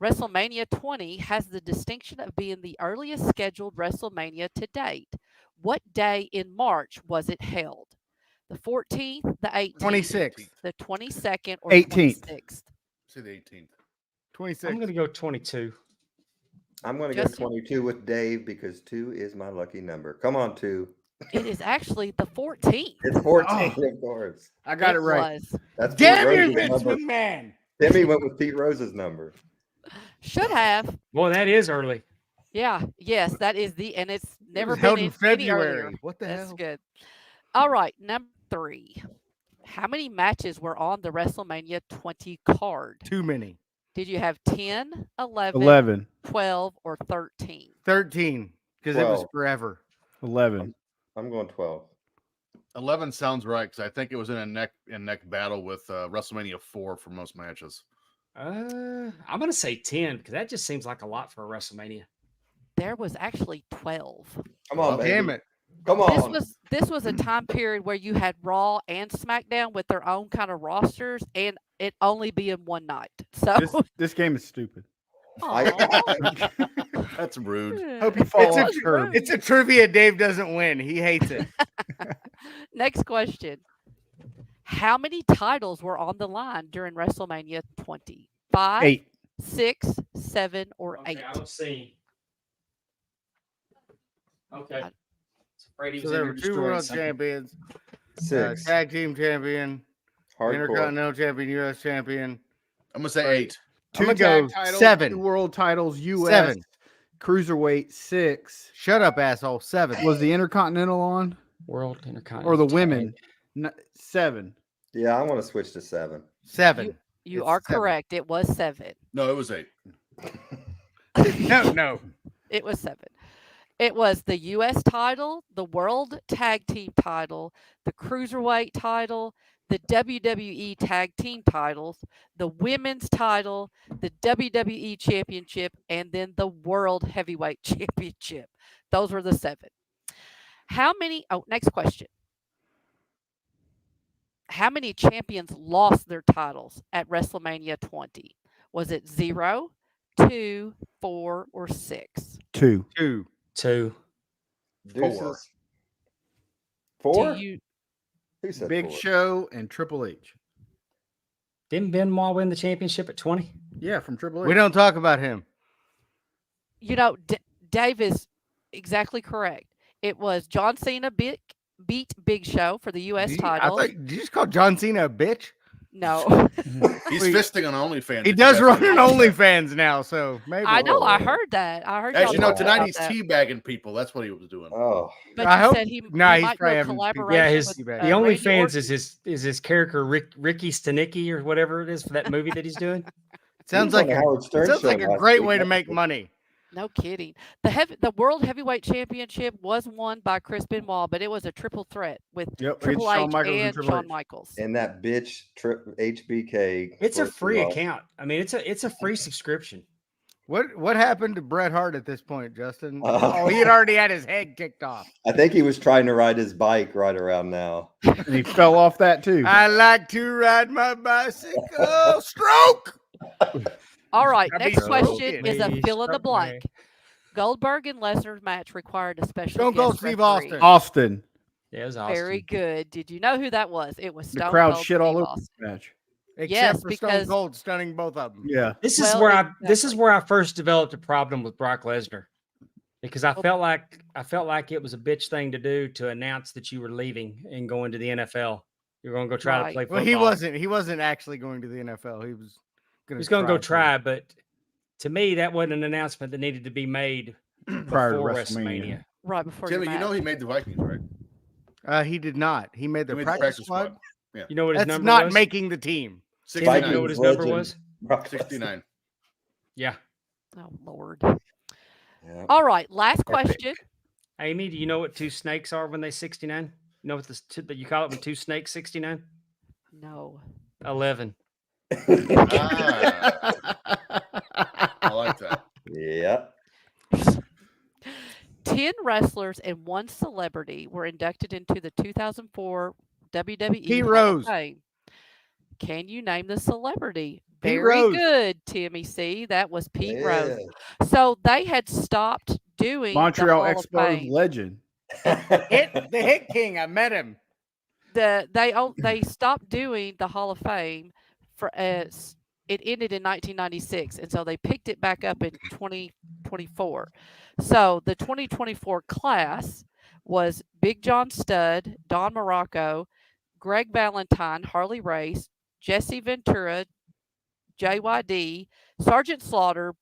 WrestleMania 20 has the distinction of being the earliest scheduled WrestleMania to date. What day in March was it held? The 14th, the 18th, 26th. the 22nd, or 18th. 26th? Say the 18th. 26. I'm going to go 22. I'm going to go Justin? 22 with Dave because 2 is my lucky number. Come on, 2. It is actually the 14th. It's 14, of course. I got it right. Was. That's Damn Pete you, Rose's Vince number. McMahon. Timmy went with Pete Rose's number. Should have. Boy, that is early. Yeah. Yes, that is and it's never was been held in any February. earlier. What the That's hell? good. All right, number 3. How many matches were on the WrestleMania 20 card? Too many. Did you have 10, 11, 11. 12, or 13? 13. Because it was 12. forever. 11. I'm going 12. 11 sounds right because I think it was in a neck and neck battle with WrestleMania 4 for most matches. I'm going to say 10 because that just seems like a lot for a WrestleMania. There was actually 12. Come on, baby. Damn it. Come on. This was a time period where you had Raw and SmackDown with their own kind of rosters, and it only being one night. So This game is stupid. Aw. That's rude. Hope you It fall was off the curb. rude. It's a trivia Dave doesn't win. He hates it. Next question. How many titles were on the line during WrestleMania 20? 5, 8. 6, 7, or 8? I was seeing. Okay. So Brady So was there in were there 2 destroying world something. champions, 6. tag team champion, Hardcore. intercontinental champion, U.S. champion. I'm gonna say 8. I'm 2 gonna tag go titles, 7. 2 world titles, U.S. 7. Cruiserweight, 6. Shut up, asshole. 7. Was the Intercontinental on? World Intercontinental. Or the Tag. women? 7. Yeah, I want to switch to 7. 7. You It's are 7. correct. It was 7. No, it was 8. No. It was 7. It was the U.S. title, the World Tag Team title, the Cruiserweight title, the WWE Tag Team titles, the Women's title, the WWE Championship, and then the World Heavyweight Championship. Those were the 7. How many? Oh, next question. How many champions lost their titles at WrestleMania 20? Was it 0, 2, 4, or 6? 2. 2. 2. Deuces. Do 4? you? Who said Big 4? Show and Triple H. Didn't Benoit win the championship at 20? Yeah, from Triple H. We don't talk about him. You know, Dave is exactly correct. It was John Cena beat Big Show for the U.S. title. Did you just call John Cena a bitch? No, He's Wait. fisting on OnlyFans. He if you does guys run didn't an know. OnlyFans now, so maybe. I know. I heard that. I heard. Actually, y'all no, talking tonight about he's that. teabagging people. That's what he was doing. Oh, But I you hope- said he Nah, he's might do probably a having people- collaboration. Yeah, with, the Randy OnlyFans Orton. is his character Ricky Stanicki or whatever it is for that movie that he's doing. Sounds He was like on the a, Howard Stern sounds show like a last great week. way to make money. No kidding. The World Heavyweight Championship was won by Chris Benoit, but it was a triple threat with Yep, Triple against Shawn H Michaels and and Triple Shawn H. Michaels. And that bitch HBK. It's a was free lost. account. I mean, it's a free subscription. What happened to Bret Hart at this point, Justin? Oh. He had already had his head kicked off. I think he was trying to ride his bike right around now. And he fell off that too. I like to ride my bicycle. Stroke. All right, I'd be next stroking. question is a Me, fill in the stroke me. blank. Goldberg and Lesnar's match required a special Stone Cold guest Steve referee. Austin. Austin. Yeah, it was Austin. Very good. Did you know who that was? It was The Stone crowd Cold shit all Steve over Austin. the match. Except Yes, for because- Stone Cold stunning both of them. Yeah. This is Well, where this is exactly. where I first developed a problem with Brock Lesnar, because I felt like it was a bitch thing to do to announce that you were leaving and going to the NFL. You're going to go try to Right. play football. Well, he wasn't actually going to the NFL. He was going He's going to go try, but to me, that wasn't an announcement that needed to be made Prior to before WrestleMania. Right before your Timmy, you know match. he made the Vikings, right? He did not. He made the He made practice squad. You know what his That's number not was? making the team. Tim, you know 69. what his number legend, was? Brock Lesnar. 69. Yeah. Oh Lord. Yeah. All right, last question. Amy, do you know what two snakes are when they 69? You know what you call it when two snakes 69? No. 11. Ah, I like that. Yeah. 10 wrestlers and 1 celebrity were inducted into the 2004 WWE Pete Hall Rose. of Fame. Can you name the celebrity? Pete Very Rose. good, Timmy C. That was Pete Rose. Yeah. So they had stopped doing Montreal the Hall of Expos Fame. legend. The Hit King. I met him. They stopped doing the Hall of Fame for it ended in 1996, and so they picked it back up in 2024. So the 2024 class was Big John Studd, Don Morocco, Greg Valentine, Harley Race, Jesse Ventura, JYD, Sergeant Slaughter,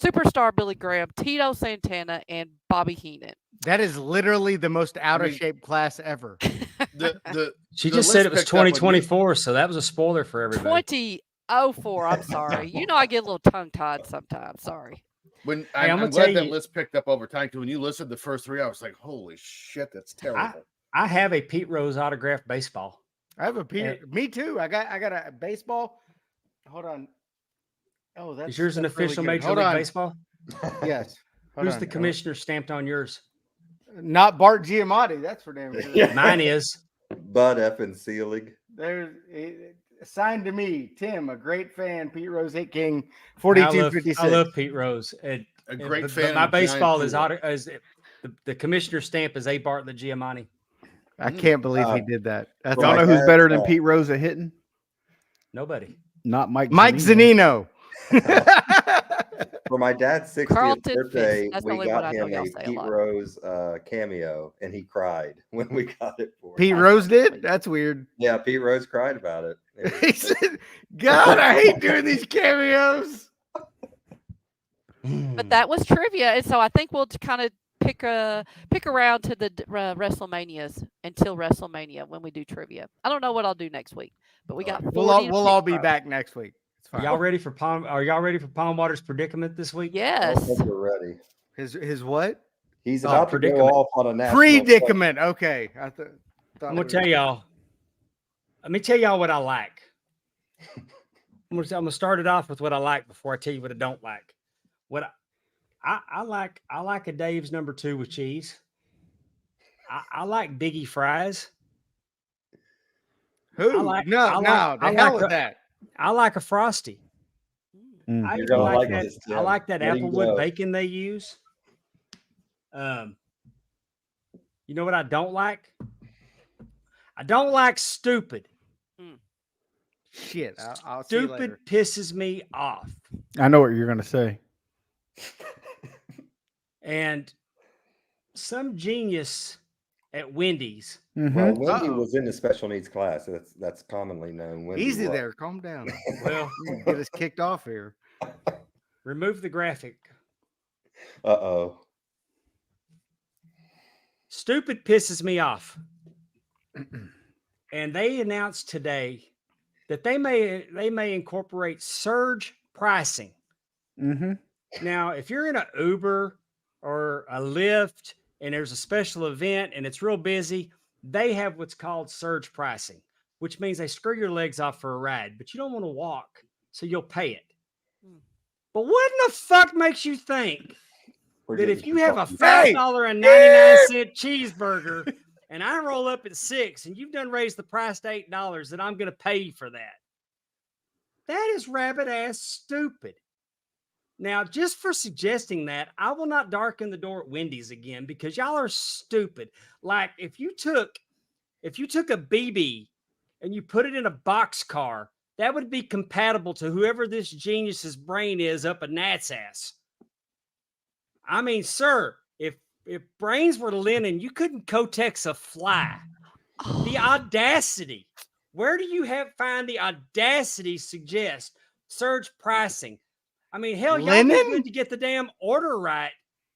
Superstar Billy Graham, Tito Santana, and Bobby Heenan. That is literally the most out of mean- shape class ever. She The just said list it was picked up when you- 2024, so that was a spoiler for everybody. 2004. I'm sorry. You know I get a little tongue tied sometimes. Sorry. When I'm I'm gonna glad tell that you- list picked up over time. Because when you listed the first 3, I was like, "Holy shit, that's terrible." I have a Pete Rose autographed baseball. I have a Peter. Eh. Me too. I got a baseball. Hold on. Oh, that's Is yours an that's really official good. Major Hold League on. Baseball? Yes. Hold Who's on. the commissioner stamped on yours? Not Bart Giamatti. That's for damn sure. Yeah. Mine is. Bud effing Seelig. There's assigned to me, Tim, a great fan, Pete Rose, Hit King, I 4256. love Pete Rose. A great but fan. my of Giant baseball is, Tua. the commissioner stamp is A. Bartlett Giamatti. I can't believe he did that. That's for Y'all my know who's dad, better than Pete Rose at hitting? Nobody. Not Mike. Mike Zannino. Zanino. For my dad's 60th Carlton birthday, Fist. That's the we only one got I know him y'all a say a Pete lot. Rose cameo, and he cried when we got it for him. Pete Rose did? That's weird. Yeah, Pete Rose cried about it. He said, God, I hate doing these cameos. But that was trivia, and so I think we'll kind of pick around to the WrestleManias until WrestleMania when we do trivia. I don't know what I'll do next week, but we got 40 We'll all be pick from. back next week. It's Are fine. y'all ready for Are y'all ready for Palm Water's predicament this week? I Yes. don't think we're ready. His what? He's Oh, about to go predicament. off on a national. Predicament. Okay. I'm gonna tell y'all. Let me tell y'all what I like. I'm gonna start it off with what I like before I tell you what I don't like. What I like a Dave's number 2 with cheese. I like Biggie fries. Who? I No, like- the I hell like with a- that. I like a Frosty. Mm. I You're even gonna like like that. this, I Tim. like that Let him applewood go. bacon they use. You know what I don't like? I don't like stupid. Shit. I'll see you Stupid later. pisses me off. I know what you're gonna say. And some genius at Wendy's. Mhm. Well, Wendy Uh-oh. was in the special needs class. That's commonly known. Wendy Easy was. there. Calm down. Well, You get us kicked off here. remove the graphic. Uh-oh. Stupid pisses me off. And they announced today that they may incorporate surge pricing. Mhm. Now, if you're in an Uber or a Lyft and there's a special event and it's real busy, they have what's called surge pricing, which means they screw your legs off for a ride, but you don't want to walk, so you'll pay it. But what in the fuck makes you think We're that if getting you have a confused. $5.99 cheeseburger and I roll up at $6 and you've done raised the price to $8, that I'm going to pay you for that? That is rabbit ass stupid. Now, just for suggesting that, I will not darken the door at Wendy's again because y'all are stupid. Like if you took a BB and you put it in a boxcar, that would be compatible to whoever this genius's brain is up a gnat's ass. I mean, sir, if brains were linen, you couldn't Kotex a fly. The audacity. Where do you find the audacity suggest surge pricing? I mean, hell, y'all did good to get the damn order right.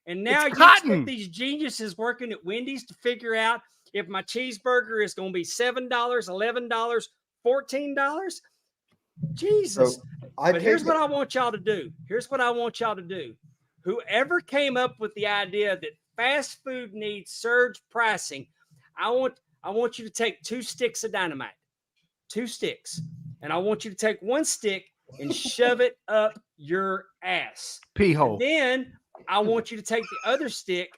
And now you expect these geniuses working at Wendy's to figure out if my cheeseburger is going to be $7, $11, $14. Jesus. But here's what I want y'all to do. Whoever came up with the idea that fast food needs surge pricing, I want you to take 2 sticks of dynamite. 2 sticks. And I want you to take 1 stick and shove it up your ass. Pee hole. And then I want you to take the other stick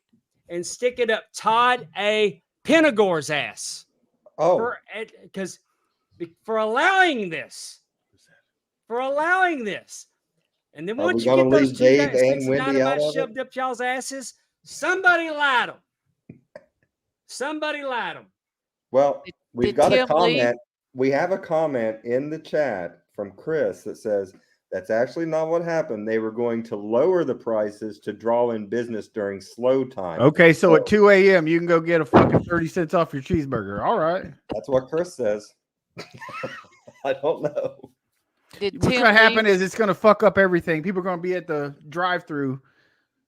and stick it up Todd A. Penagor's ass. Oh, Because for allowing this. And then once you get those 2 sticks of dynamite shoved up y'all's asses, somebody lied them. Well, we've got a Tim Lee- comment. We have a comment in the chat from Chris that says that's actually not what happened. They were going to lower the prices to draw in business during slow time. Okay, so at 2 a.m. you can go get a fucking 30 cents off your cheeseburger. All right. That's what Chris says. I don't know. What's going to happen is it's going to fuck up everything. People are going to be at the drive-thru.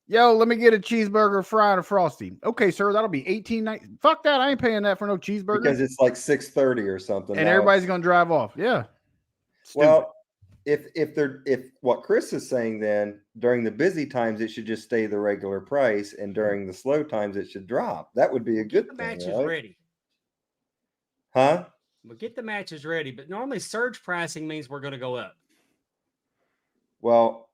Yo, let me get a cheeseburger, fry, and a frosty. Okay, sir, that'll be $18.90. Fuck that. I ain't paying that for no cheeseburger. Because it's like 6:30 or something. And everybody's going to drive off. Yeah. Stupid. Well, if what Chris is saying, then during the busy times it should just stay the regular price, and during the slow times it should drop. That would be a good thing. The match is right? ready. Huh? We'll get the matches ready, but normally surge pricing means we're going to go up. Well,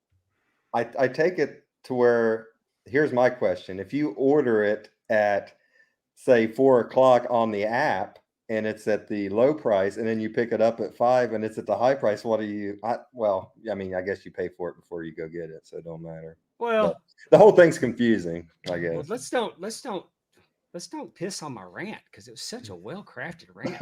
I take it to where here's my question. If you order it at say 4:00 on the app and it's at the low price, and then you pick it up at 5 and it's at the high price, what do you I guess you pay for it before you go get it, so it don't matter. Well, but the whole thing's confusing, I guess. Well, let's don't piss on my rant because it was such a well-crafted rant.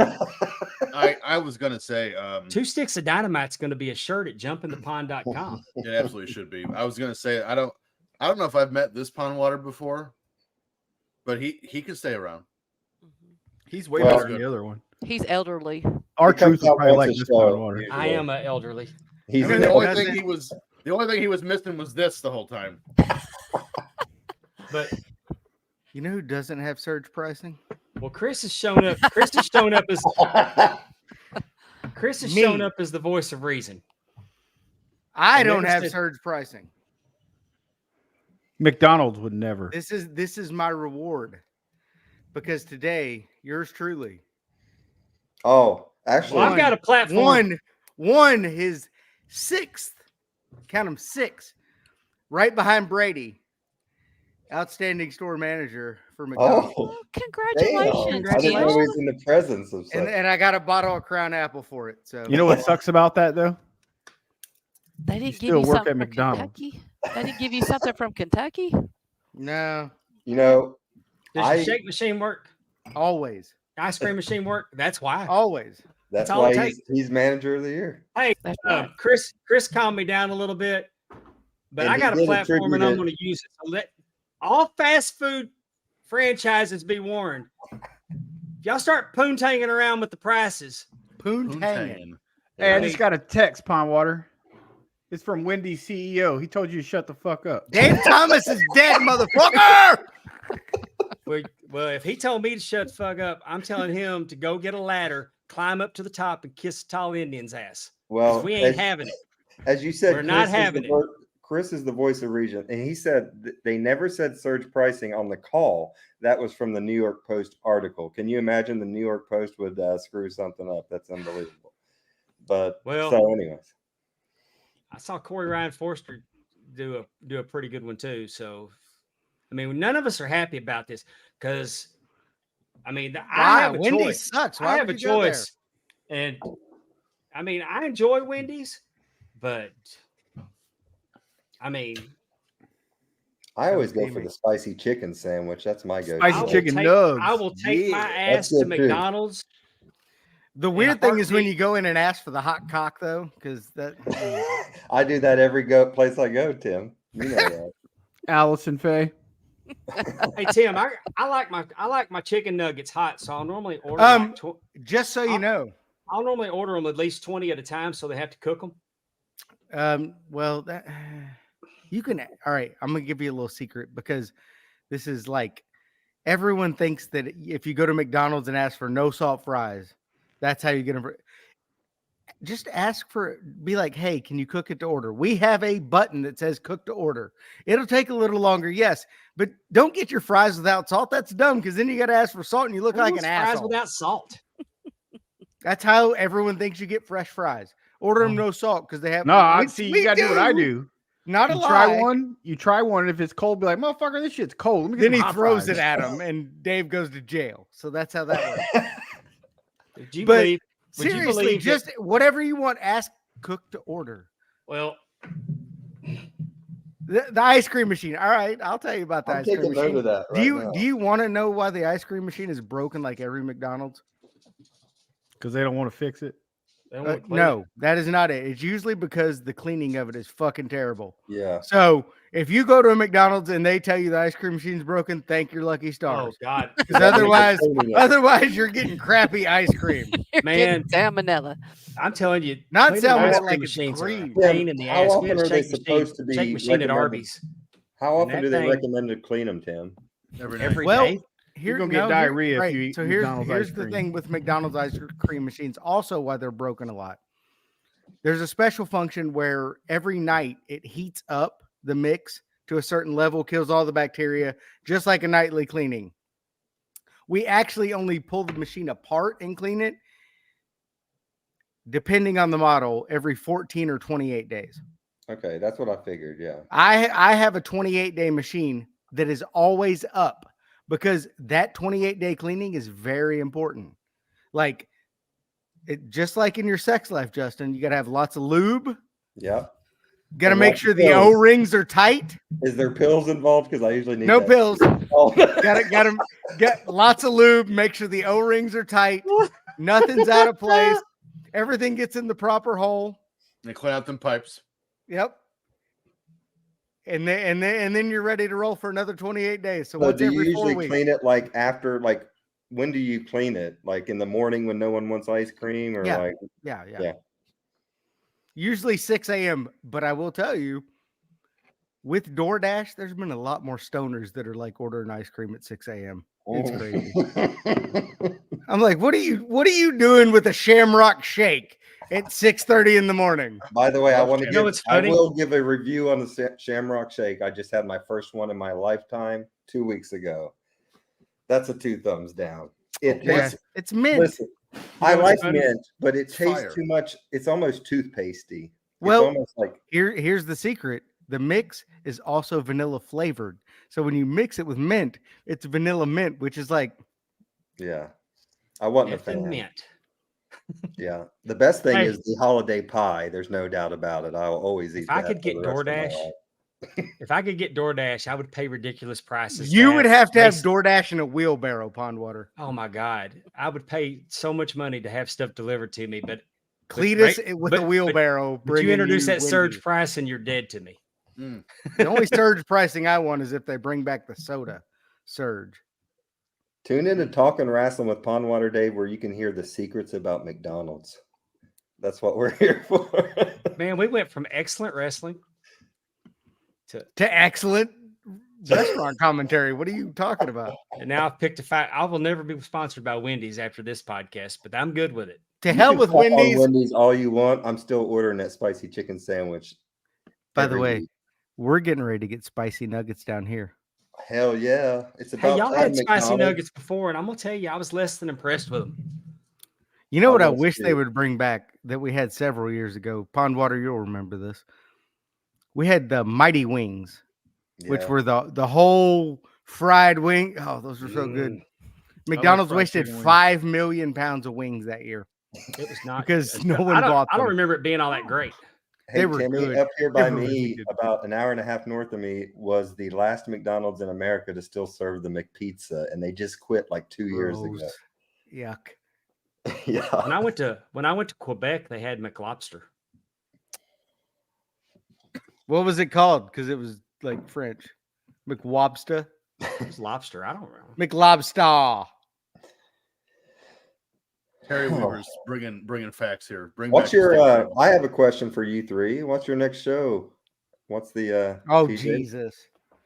I was gonna say 2 sticks of dynamite's going to be a shirt at jumpinthepond.com. it absolutely should be. I was gonna say I don't know if I've met this pond water before, but he can stay around. He's way better than the other one. He's elderly. Our truth is probably like this pond water. I am elderly. He's the only thing he was missing was this the whole time. But you know who doesn't have surge pricing? Well, Chris has shown up. Chris has shown up as the voice of reason. I don't have surge pricing. McDonald's would never. This is my reward. Because today, yours truly. Oh, actually, I've got a platform. Won his 6th, count them 6, right behind Brady. Outstanding store manager for McDonald's. Oh, congratulations! I didn't know he was in the presence of such. And I got a bottle of Crown Apple for it. So you know what sucks about that though? They didn't give still you work something at McDonald's. Kentucky? They didn't give you something from Kentucky? No. You know, does your shake machine work? Always. Ice cream machine work? That's why. Always. That's all why it takes. he's manager of the year. Hey, Chris calmed me down a little bit, but And I got he a did platform and attribute I'm it- going to use it. So let all fast food franchises be warned. If y'all start poontanging around with the prices, Poontanging. Hey, I just got a text, Pondwater. It's from Wendy's CEO. He told you to shut the fuck up. Dave Thomas is dead, motherfucker. Well, if he told me to shut the fuck up, I'm telling him to go get a ladder, climb up to the top, and kiss a tall Indian's ass. Well, we ain't having it. As you said, We're not having it. Chris is the voice of reason, and he said they never said surge pricing on the call. That was from the New York Post article. Can you imagine the New York Post would screw something up? That's unbelievable. But Well, so anyways, I saw Corey Ryan Forster do a pretty good one too. So, I mean, none of us are happy about this because, I mean, I have a Wendy's choice. sucks. Why I have would a you go there? choice, and I mean, I enjoy Wendy's, but I mean, I always go for Amy. the spicy chicken sandwich. That's my go. Spicy chicken nugs. I will take my Yeah. ass to That's good, too. McDonald's. The In a weird thing is when heartbeat. you go in and ask for the hot cock, though, because that. I do that every place I go, Tim. You know that. Allison Faye. Hey Tim, I like my chicken nuggets hot, so I'll normally order. Just so you know. I'll normally order them at least 20 at a time, so they have to cook them. Well, that you can. All right, I'm gonna give you a little secret because this is like everyone thinks that if you go to McDonald's and ask for no salt fries, that's how you get them. Just ask for, be like, hey, can you cook it to order? We have a button that says cook to order. It'll take a little longer, yes, but don't get your fries without salt. That's dumb because then you got to ask for salt and you look like an fries asshole. without salt. That's how everyone thinks you get fresh fries. Order them no salt because they have. No, I see. You gotta do what I do. Not a You lie. try one. You try one. And if it's cold, be like, motherfucker, this shit's cold. Let me get Then some he hot throws fries. it at him, and Dave goes to jail. So that's how that works. Would you But believe? Would you seriously, believe just that, whatever you want, ask cook to order. well, The ice cream machine. All right, I'll tell you about the I'm ice cream taking note machine. of that. Do you want to know why the ice cream machine is broken like every McDonald's? Because they don't want to fix it. they don't want to clean No, that is not it. It's usually because the cleaning of it is fucking terrible. Yeah. So if you go to a McDonald's and they tell you the ice cream machine's broken, thank your lucky it. Oh stars. God, Because otherwise you're getting crappy ice cream. You're Man. getting salmonella. I'm telling you, Not cleaning salmonella ice cream like it's machines are a green. pain in the How ass. We often had a are they shake supposed to be machine at recommended? Arby's. How And often that do they thing- recommend to clean them, Tim? Every night. Every Well, day. Here, You're gonna get diarrhea if you eat So here's McDonald's ice the cream. thing with McDonald's ice cream machines. Also, why they're broken a lot. There's a special function where every night it heats up the mix to a certain level, kills all the bacteria, just like a nightly cleaning. We actually only pull the machine apart and clean it, depending on the model, every 14 or 28 days. Okay, that's what I figured. Yeah. I have a 28-day machine that is always up because that 28-day cleaning is very important. Like just like in your sex life, Justin, you got to have lots of lube. Yep. Got to And make lots sure of the pills. O-rings are tight. Is there pills involved? Because I usually need No that. pills. Oh. Got to get lots of lube. Make sure the O-rings are tight. Nothing's out of place. Everything gets in the proper hole. They clean out them pipes. Yep. And then you're ready to roll for another 28 days. So So once do you every 4 usually weeks. clean it like after, like, when do you clean it? Like in the morning when no one wants ice cream, or Yeah. like? Yeah. Usually 6 a.m. But I will tell you, with DoorDash, there's been a lot more stoners that are like ordering ice cream at 6 a.m. It's crazy. I'm like, what are you doing with a Shamrock Shake at 6:30 in the morning? By the way, I want to You know give. what's I funny? will give a review on the Shamrock Shake. I just had my first one in my lifetime 2 weeks ago. That's a 2 thumbs down. It Yeah, tastes. it's mint. Listen, I know like what's funny? mint, but it tastes fire. too much. It's almost toothpastey. Well, it's almost like Here's the secret. The mix is also vanilla flavored. So when you mix it with mint, it's vanilla mint, which is like, yeah. I wasn't a Nothing fan. mint. Yeah, the best thing Hey. is the holiday pie. There's no doubt about it. I'll always eat. If I that could for get the rest of my DoorDash, life. If I could get DoorDash, I would pay ridiculous prices. you would have to have Mason- DoorDash in a wheelbarrow, Pondwater. Oh my God, I would pay so much money to have stuff delivered to me, but Cletus right- with but- a wheelbarrow. but you bringing introduce that surge Wendy's. price and you're dead to me. The only surge pricing I want is if they bring back the soda surge. Tune in to Talking Wrestling with Pondwater Dave, where you can hear the secrets about McDonald's. That's what we're here for. Man, we went from excellent wrestling to, To excellent restaurant commentary. What are you talking about? and now I've picked a fight. I will never be sponsored by Wendy's after this podcast, but I'm good with it. To You hell can with crap on Wendy's. Wendy's all you want. I'm still ordering that spicy chicken sandwich. By the every way, week. we're getting ready to get spicy nuggets down here. Hell yeah! It's Hey, about y'all time, had spicy McDonald's. nuggets before, and I'm gonna tell you, I was less than impressed with them. You know I what I was wish they too. would bring back that we had several years ago? Pondwater, you'll remember this. we had the Mighty Wings, which Yeah. were the whole fried wing. Oh, those were so good. McDonald's fried wasted chicken wings. 5 million pounds of wings that year It was not because no one I bought don't them. remember it being all that great. Hey, They were Timmy, good. up here They by were me, really good. about an hour and a half north of me, was the last McDonald's in America to still serve the McPizza, and they just quit like 2 years ago. Gross. Yuck. Yeah. When I went to Quebec, they had McLobster. What was it called? Because it was like French. McWobster. It was lobster. I don't remember. McLobster. Terry Weaver's bringing facts here. What's back the your? state I have a question for you three. What's your next show? What's the? Oh, PJ? Jesus.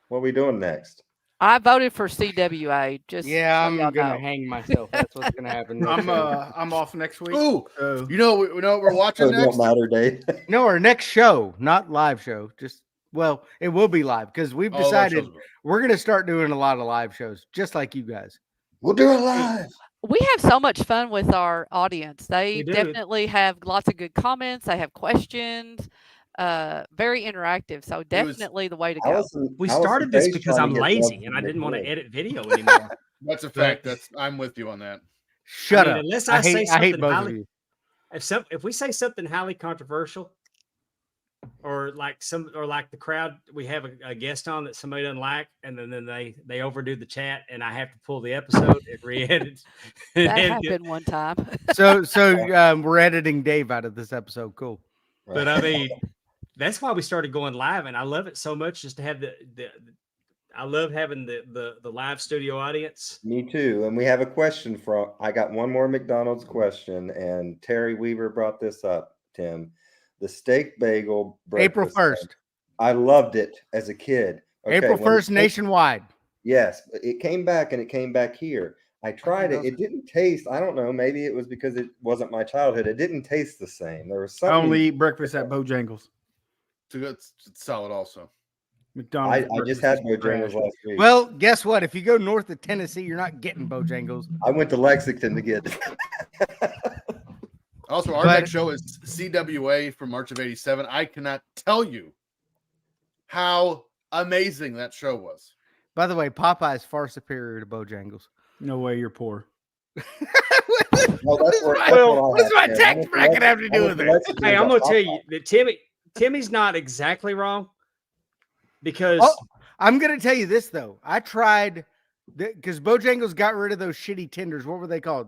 What are we doing next? I voted for CWA. Just Yeah, so I'm y'all going to know. hang myself. That's what's going to happen. next I'm show. I'm off next week. Ooh, So you know what we're watching Oh, it next? don't matter, Dave. No, our next show, not live show. Well, it will be live because we've Oh, live decided shows. we're going to start doing a lot of live shows, just like you guys. We'll do it live. We have so much fun with our audience. They We do. definitely have lots of good comments. They have questions. Very interactive. So definitely the way to go. Allison, We Allison started this Faye's because trying I'm to get lazy Doug and I to didn't want to McNeil. edit video anymore. That's a fact. I'm with you on that. Shut I mean, up. unless I I say hate something both highly- of you. If we say something highly controversial, or like the crowd, we have a guest on that somebody doesn't like, and then they overdo the chat, and I have to pull the episode and re-edit. That happened one time. So we're editing Dave out of this episode. Cool. But I mean, that's why we started going live, and I love it so much just to have I love having the live studio audience. Me too. And we have a question I got one more McDonald's question, and Terry Weaver brought this up, Tim. The steak bagel April breakfast 1st. thing. I loved it as a kid. Okay, April when 1st nationwide. Yes, but it came back and it came back here. I tried it. love It didn't taste, I don't know, maybe it was because it wasn't my childhood. It didn't taste the same. There was I something. only eat breakfast at Bojangles. It's solid also. McDonald's. I just breakfast had is trash. Bojangles last week. Well, guess what? If you go north of Tennessee, you're not getting Bojangles. I went to Lexington to get it. Also, our But- next show is CWA from March of '87. I cannot tell you how amazing that show was. By the way, Popeye is far superior to Bojangles. No way, you're poor. Well, that's where, that's Well, what I what's my had, man. tax bracket have to do with it? Hey, I'm gonna tell you that Timmy's not exactly wrong, because Oh, I'm gonna tell you this though. I tried because Bojangles got rid of those shitty tenders. What were they called?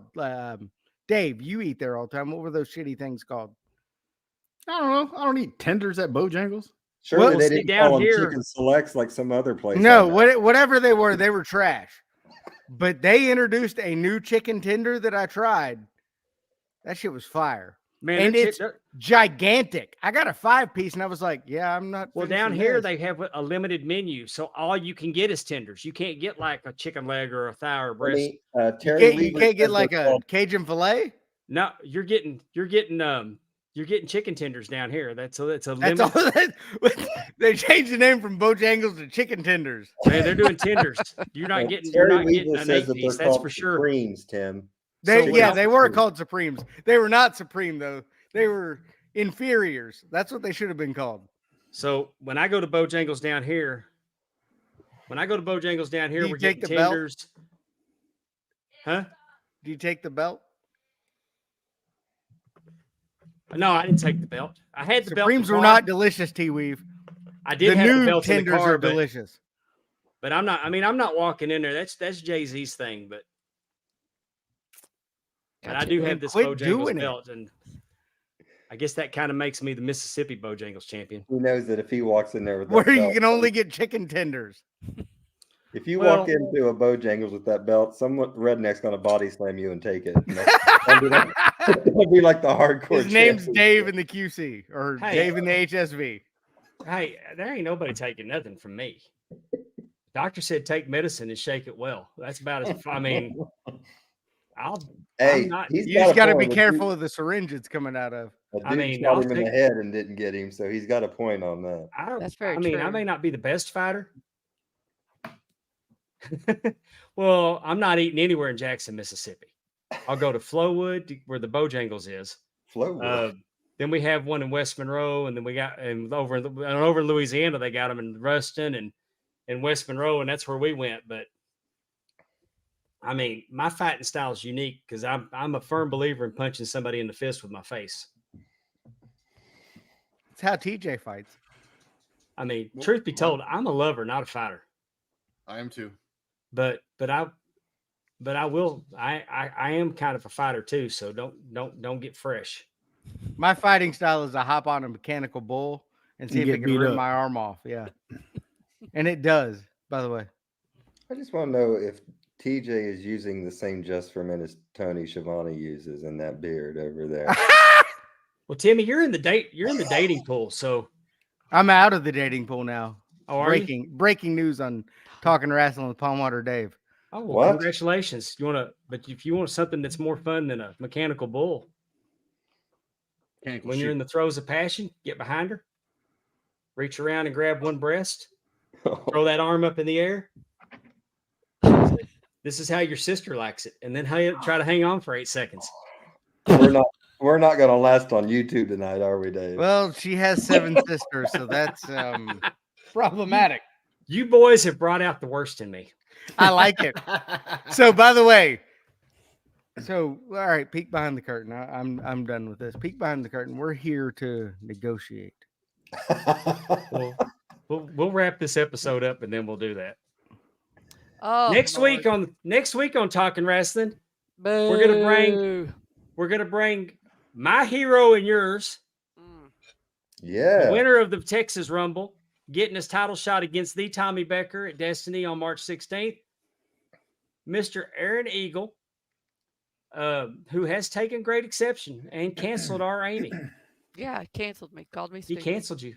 Dave, you eat there all the time. What were those shitty things called? I don't know. I don't eat tenders at Bojangles. Surely Well, they see, didn't down call them here- chicken selects like some other place. No, I know. whatever they were trash. But they introduced a new chicken tender that I tried. That shit was fire. man, and they're- it's they're- gigantic. I got a 5-piece and I was like, yeah, I'm not. well, down finishing here this. they have a limited menu, so all you can get is tenders. You can't get like a chicken leg or a thigh or a breast. Terry you Weaver can't get says like they're a called- Cajun filet. No, you're getting chicken tenders down here. That's a That's limit. all. They changed the name from Bojangles to chicken tenders. Man, they're doing tenders. You're not getting. You're Terry not Weaver getting an says 8 that piece. they're That's called for sure. Supremes, Tim. They So yeah, what they else were is- called Supremes. They were not Supreme though. They were inferiors. That's what they should have been called. So when I go to Bojangles down here, you we're take getting the belt? tenders. Huh? Do you take the belt? No, I didn't take the belt. I had the belt. in Supremes the were car. not delicious, T-Weave. I did The have the new belt in the tenders car, are but, delicious. but I'm not. I mean, I'm not walking in there. That's Jay-Z's thing, but I Gotcha. do Man, have this quit doing Bojangles it. belt, and I guess that kind of makes me the Mississippi Bojangles champion. He knows that if he walks in there with that Where you belt, can only get chicken tenders. if you Well- walk into a Bojangles with that belt, some redneck's gonna body slam you and take it. It'll be like the hardcore. His name's championship. Dave in the QC or Hey. Dave in the HSV. Hey, there ain't nobody taking nothing from me. Doctor said take medicine and shake it well. That's about as. I mean, I'll. Hey, I'm not- he's You just got to be point. A careful dude- of the syringe it's coming out of. A dude I mean, shot I'll him in the take- head and didn't get him, so he's got a point on that. I don't. That's very I mean, I true. may not be the best fighter. Well, I'm not eating anywhere in Jackson, Mississippi. I'll go to Flowood, where the Bojangles is. Flow. Uh, Then we have one in West Monroe, and then we got and over in Louisiana they got them in Ruston and West Monroe, and that's where we went. But I mean, my fighting style is unique because I'm a firm believer in punching somebody in the fist with my face. It's how TJ fights. I mean, truth be told, I'm a lover, not a fighter. I am too. But I am kind of a fighter too. So don't get fresh. My fighting style is to hop on a mechanical bull and see if get it can beat rip up. my arm off. Yeah. And it does, by the way. I just want to know if TJ is using the same Just for Men as Tony Schiavone uses in that beard over there. Well, Timmy, you're in the dating pool, so I'm out of the dating pool now. oh, are you? Breaking news on Talking Wrestling with Palmwater Dave. Oh, well, What? congratulations. But if you want something that's more fun than a mechanical bull, when you're in the throes of passion, get behind her, reach around and grab one breast, throw that arm up in the air. This is how your sister likes it, and then try to hang on for 8 seconds. We're not going to last on YouTube tonight, are we, Dave? Well, she has 7 sisters, so that's problematic. You boys have brought out the worst in me. I like it. So, by the way, all right, peek behind the curtain. I'm done with this. Peek behind the curtain. We're here to negotiate. We'll wrap this episode up and then we'll do that. Oh, next week on Talking Wrestling, we're gonna bring my hero and yours, Yeah. the winner of the Texas Rumble, getting his title shot against the Tommy Becker at Destiny on March 16th, Mr. Aaron Eagle, who has taken great exception and canceled our Amy. Yeah, canceled me. Called me He stupid. canceled you.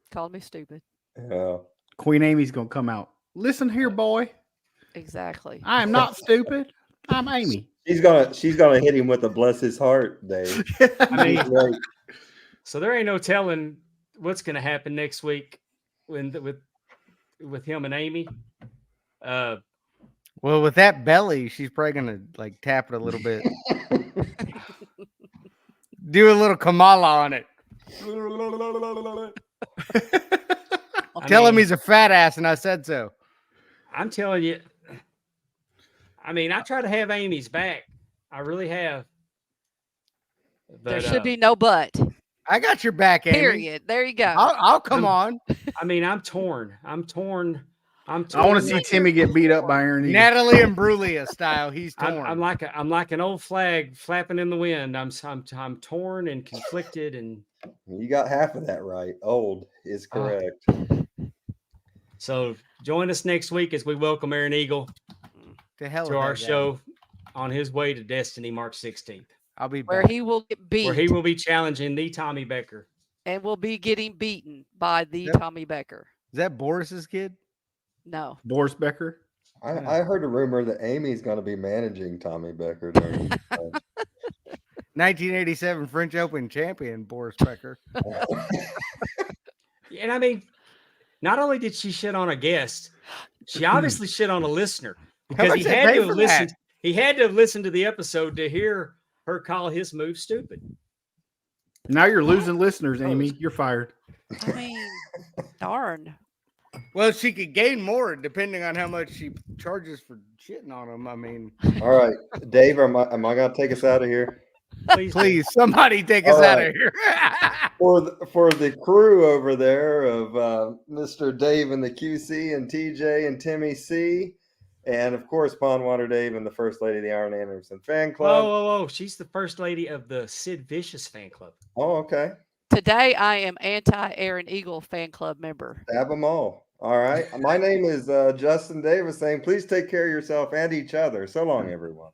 Called me stupid. Yeah. Queen Amy's gonna come out. Listen here, boy. Exactly. I am not stupid. I'm Amy. She's gonna hit him with a bless his heart, Dave. I mean, Right. so there ain't no telling what's going to happen next week with him and Amy. Well, with that belly, she's probably gonna like tap it a little bit. Do a little Kamala on it. Tell him he's a fat ass, and I said so. I'm telling you. I mean, I try to have Amy's back. I really have. But, There should be no but. I got your back, Amy. Period. There you go. I'll come on. I mean, I'm torn. I want to see Timmy get beat up by Aaron Eagle. Natalie Imbruglia style. He's torn. I'm like an old flag flapping in the wind. I'm torn and conflicted, and You got half of that right. Old is correct. So join us next week as we welcome Aaron Eagle to our show on his way to Destiny, March 16th. I'll be back. Where he will get beat. Where he will be challenging the Tommy Becker. And will be getting beaten by the Tommy Becker. Is that Boris's kid? No. Boris Becker. I heard a rumor that Amy's going to be managing Tommy Becker during this time. 1987 French Open champion Boris Becker. And I mean, not only did she shit on a guest, she obviously shit on a listener because he had to have listened. He had to have listened to the episode to hear her call his move stupid. Now you're losing listeners, Amy. You're fired. I mean, darn. Well, she could gain more depending on how much she charges for shitting on him. I mean, all right, Dave, am I going to take us out of here? Please, somebody take us out of here. For the crew over there of Mr. Dave and the QC and TJ and Timmy C, and of course Pondwater Dave and the First Lady of the Iron Anderson fan club. Oh, she's the First Lady of the Sid Vicious fan club. Oh, okay. Today I am anti-Aaron Eagle fan club member. Have them all. All right. My name is Justin Davis saying please take care of yourself and each other. So long, everyone.